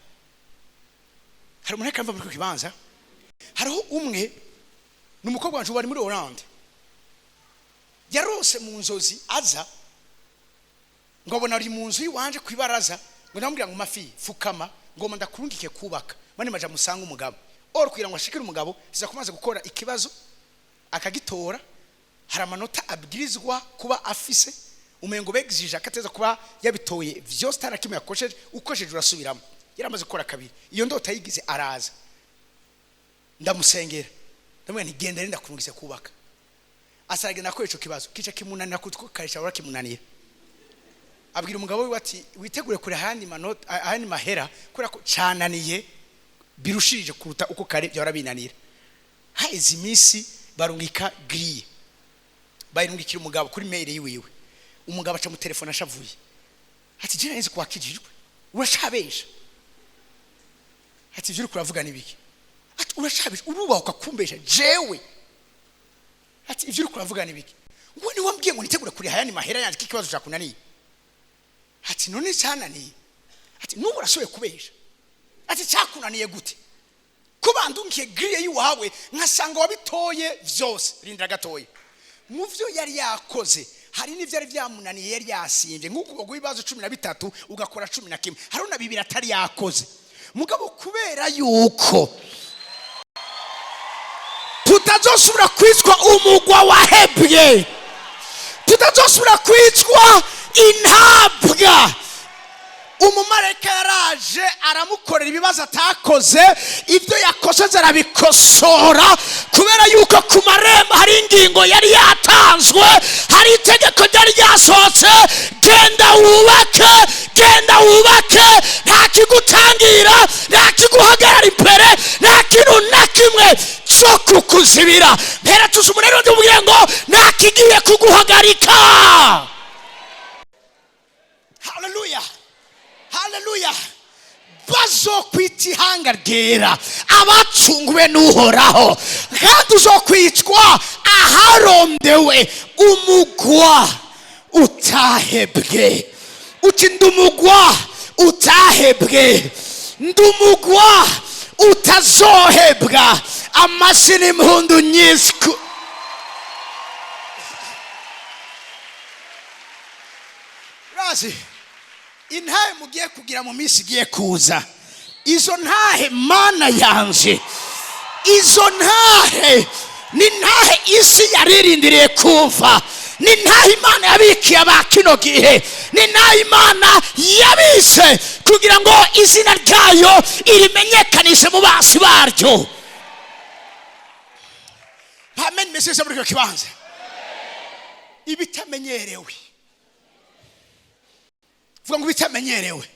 Hari umuntu akamva muri kibanza, hariho umwe n'umukobwa wanje bari muri Hollande, yarose mu nzozi aza ngo abona ari mu nzu yiwanje kwibaraza, ngo ndamubwira ngo mafi fukama ngo ndakurungike kubaka, bane maja musanga umugabo or kugira ngo ashikire umugabo siza kumaze gukora ikibazo akagitora. Hari amanota abwirizwa kuba afise, umengo begijije akateza kuba yabitoye vyose tarakimwe yakosheje, ukosheje urasubiramo. Yaramaze gukora kabiri, iyo ndota yigize araza, ndamusengera ndamwe ntigenda renda kurungise kubaka. Asaragenda ko ico kibazo kica kimunanira kutwukarisha ura kimunanira. Abwira umugabo we ati witegure kure ahandi manota ahandi mahera kura ko cananiye birushirije kuruta uko kare byara binanira. Haizi misi barungika grille, bayirungikira umugabo kuri mail yiwe. Umugabo aca mu telefone ashavuye ati je nzi kwakijirwe urashabesha. Ati vyuri kuravuga nibiki? Ati urashabesha urubaho ukakumbesha jewe. Ati ivyuri kuravuga nibiki? Ngo ni wambwiye ngo nitegure kuri hayani mahera yanjye kikibazo cyakunaniye. Ati none cyananiye. Ati nubu urashoye kubesha. Ati cyakunaniye gute? Kubandunkiye grille yiwawe nkasanga wabitoye vyose, rindira gatoye. Mu vyo yari yakoze hari n'ivyari vyamunaniye yari yasimvye, nk'uko gwibazo 13 ugakora 11, hari na bibiri atari yakoze. Mugabo kubera yuko tutazosubira kwitwa umugwa wahebwe, tutazosubira kwitwa intabwa. Umumareka yaraje aramukorera ibibazo atakoze, ibyo yakoze arabikosora, kubera yuko ku marembo hari ingingo yari yatanzwe, hari itegeko ryari ryasohotse, genda wubake, genda wubake, nta kigutangira, nta kiguhagarara imbere, nta kintu na kimwe cyo kukuzibira. Mpera tuzi umunero ndumubwiye ngo nta kigiye kuguhagarika. Hallelujah. Hallelujah. Bazo kwita ihanga ryera, abacunguwe n'uhoraho, kandi uzokwitwa aharondewe, umugwa utahebwe. Uti ndumugwa utahebwe, ndumugwa utazohebwa. Amashini impundu nyisku. Razi intahe mugiye kugira mu minsi igiye kuza, izo ntahe Mana yanje, izo ntahe ni ntahe isi yaririndiriye kumva, ni ntaho imana yabikiye aba kino gihe, ni naho imana yabise kugira ngo izina ryayo irimenyekanishe mu basi baryo. Amen. Meseze muri cyo kibanza ibitamenyerewe, vuga ngo bitamenyerewe.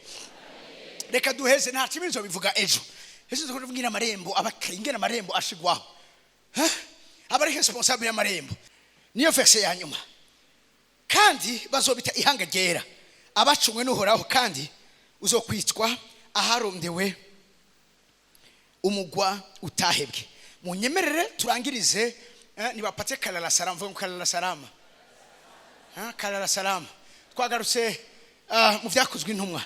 Reka duheze nta kibizo bivuga ejo kuvugira amarembo abakingena amarembo ashigwaho abari responsable y'amarembo. Niyo verse ya nyuma. Kandi bazobita ihanga ryera abacumwe n'uhoraho, kandi uzokwitwa aharondewe umugwa utahebwe. Munyemerere turangirize nibapate kalala salama, vuga kalala salama. Kalala salama. Twagarutse mu vyakozwe intumwa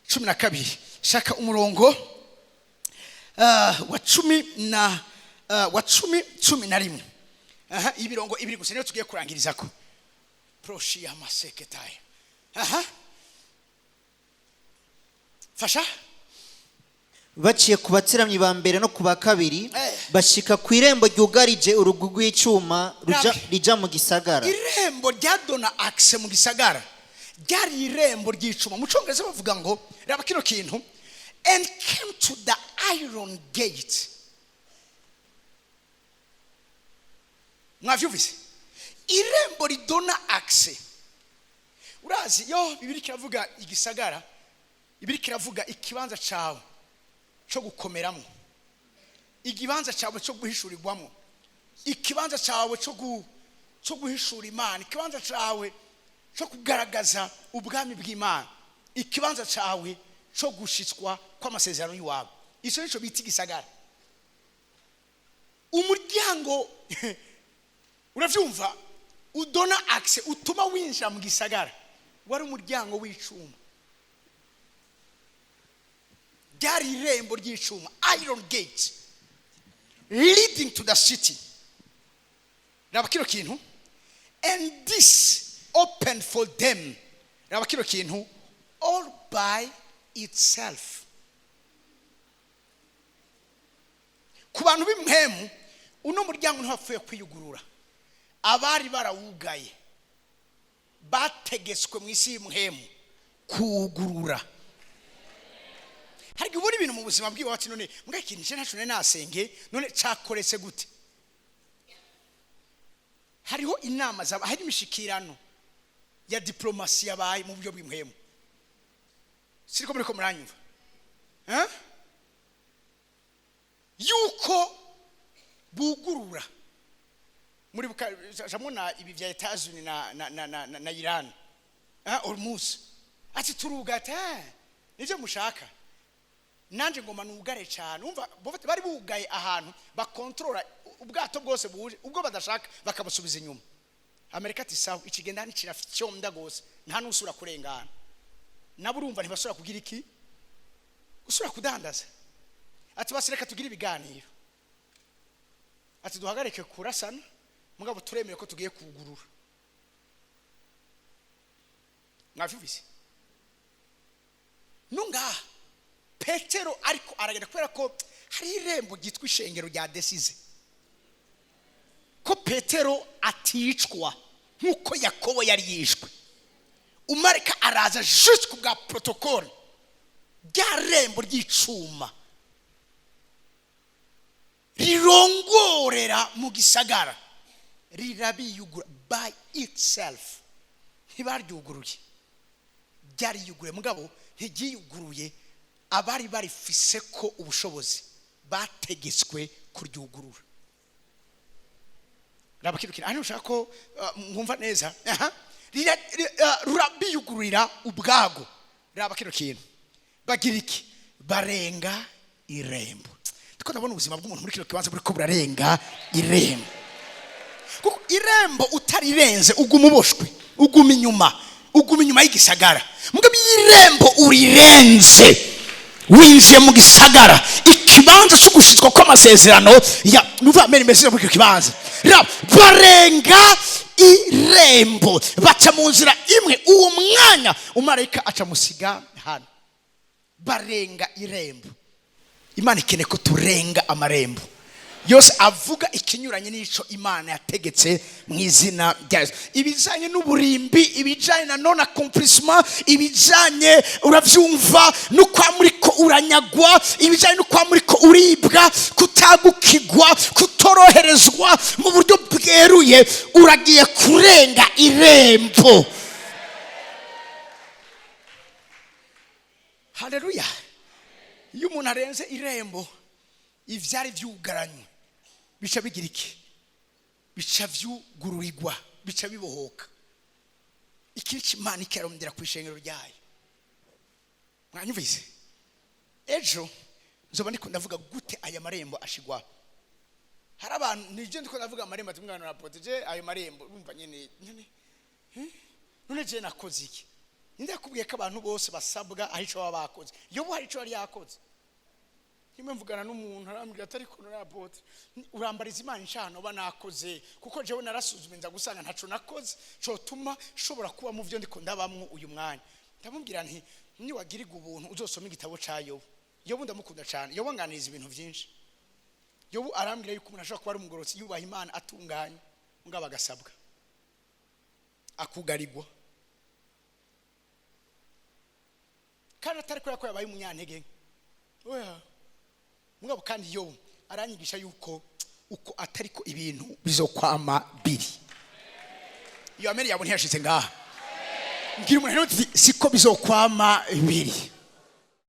12 shaka umurongo wa 10 ibirongo ibiri gusa niyo tugiye kurangirizako. Proshi ya maseketaye. Fasha baciye ku batsiramyi ba mbere no ku ba kabiri bashika ku irembo ryugarije urugu rw'icuma rija mu gisagara. Irembo ryadona access mu gisagara ryari irembo ry'icuma. Mu Cyongereza bavuga ngo raba kino kintu, and came to the iron gate. Mwavyumvise? Irembo ridona access. Urazi yo Bibiri kiravuga igisagara, Bibiri kiravuga ikibanza cawe cyo gukomeramo, ikibanza cyawe cyo guhishurirwamo, ikibanza cyawe cyo guhishura Imana, ikibanza cyawe cyo kugaragaza ubwami bw'Imana, ikibanza cyawe cyo gushitswa kw'amasezerano y'Iwawe. Iso nico biti gisagara. Umuryango uravyumva udona access utuma winjira mu gisagara wari umuryango w'icuma. Ryari irembo ry'icuma, iron gate leading to the city. Raba kino kintu, and this opened for them. Raba kino kintu, all by itself. Ku bantu b'imhemu uno muryango ntapfuye kwiyugurura. Abari barawugaye bategetswe mu isi y'imhemu kuwugurura. Hari uburi ibintu mu buzima bw'iwacu none mbwa ikintu cyo ntacune nasenge none cyakoretse gute. Hariho inama zaba, hari imishikirano ya diplomasi yabaye mu buryo bw'imhemu. Siriko muri ko muranyumva? Yuko bugurura muri jamona ibi vya Etats-Unis na Iran. Hormuz. Ati turugata nije mushaka. Nanje ngoma nugare cyane. Umva bari bugaye ahantu bakontrola ubwato bwose buje, ubwo badashaka bakabasubiza inyuma. Amerika ati sawa ikigenda nikirafyomda gose nta nusura kurengana. Nabo urumva ntibasura kugira iki? Usura kudandaza. Ati basireka tugira ibiganiro. Ati duhagarike kurasana mugabo turemeye ko tugiye kugurura. Mwavyumvise? Nunga Petero ariko aragenda kubera ko hari irembo gitwa ishengero rya desize. Ko Petero aticwa nkuko Yakobo yari yishwe. Umarika araza juste ku bwa protocole. Rya rembo ry'icuma rirongorera mu gisagara rirabiyugura by itself. Ntibaryuguruye. Ryari yuguruye mugabo ntigiyuguruye. Abari barifise ko ubushobozi bategetswe kuryugurura. Rabakirukira hano ushaka ko mwumva neza. Rurabiyugurira ubwago. Rabakirukira bagira iki? Barenga irembo. Ndiko ndabona ubuzima bw'umuntu muri kino kibanza buri ko burarenga irembo. Kuko irembo utarirenze uguma uboshwe, uguma inyuma y'igisagara. Mugabe irembo urirenze winjiye mu gisagara, ikibanza cyo gushitswa kw'amasezerano ya nuva mbere mbese muri kibanza. Barenga irembo baca mu nzira imwe, uwo mwanya umarayika aca musiga hano. Barenga irembo. Imana ikene ko turenga amarembo yose avuga ikinyuranye n'ico Imana yategetse mu izina rya Yesu. Ibijanye n'uburimbi, ibijanye na non accomplissement, ibijanye uravyumva nuko muriko uranyagwa, ibijanye nuko muriko uribwa, kutagukigwa, kutoroherezwa mu buryo bweruye, uragiye kurenga irembo. Haleluya. Iyo umuntu arenze irembo, ivyari vyugaranye bica bigira iki? Bica vyugururirwa, bica bibohoka. Iki Imana ikarondera ku ishengero ryayo. Mwanyumvise? Ejo nzoba ndiko ndavuga gute aya marembo ashigwa. Hari abantu nije ndiko ndavuga amarembo atumwana na poteje ayo marembo urumva nyene none je nakoze iki? Ninde yakubwiye ko abantu bose basabwa aho ico baba bakoze? Yobo hari ico yari yakoze. Nimwe mvugana n'umuntu arambwira atari ko na apotre urambariza Imana inshano banakoze kuko jewe narasuzumye nza gusanga ntaco nakoze cyo tuma shobora kuba mu byo ndiko ndabamwe uyu mwanya. Ndamubwira nti ni wagiriga ubuntu uzosoma igitabo ca Yobo. Yobo ndamukunda cyane. Yobo nganiriza ibintu byinshi. Yobo arambwira yuko umuntu ashobora kuba ari umugorotsi yubaha Imana atunganye ngaba gasabwa akugarigwa kandi atari ko yakoye abaye umunyantege. Oya mugabo kandi Yobo aranyigisha yuko uko atari ko ibintu bizokwama biri. Iyo ameri yabo ntiyashitse ngaha. Ngira umuntu siko bizokwama biri.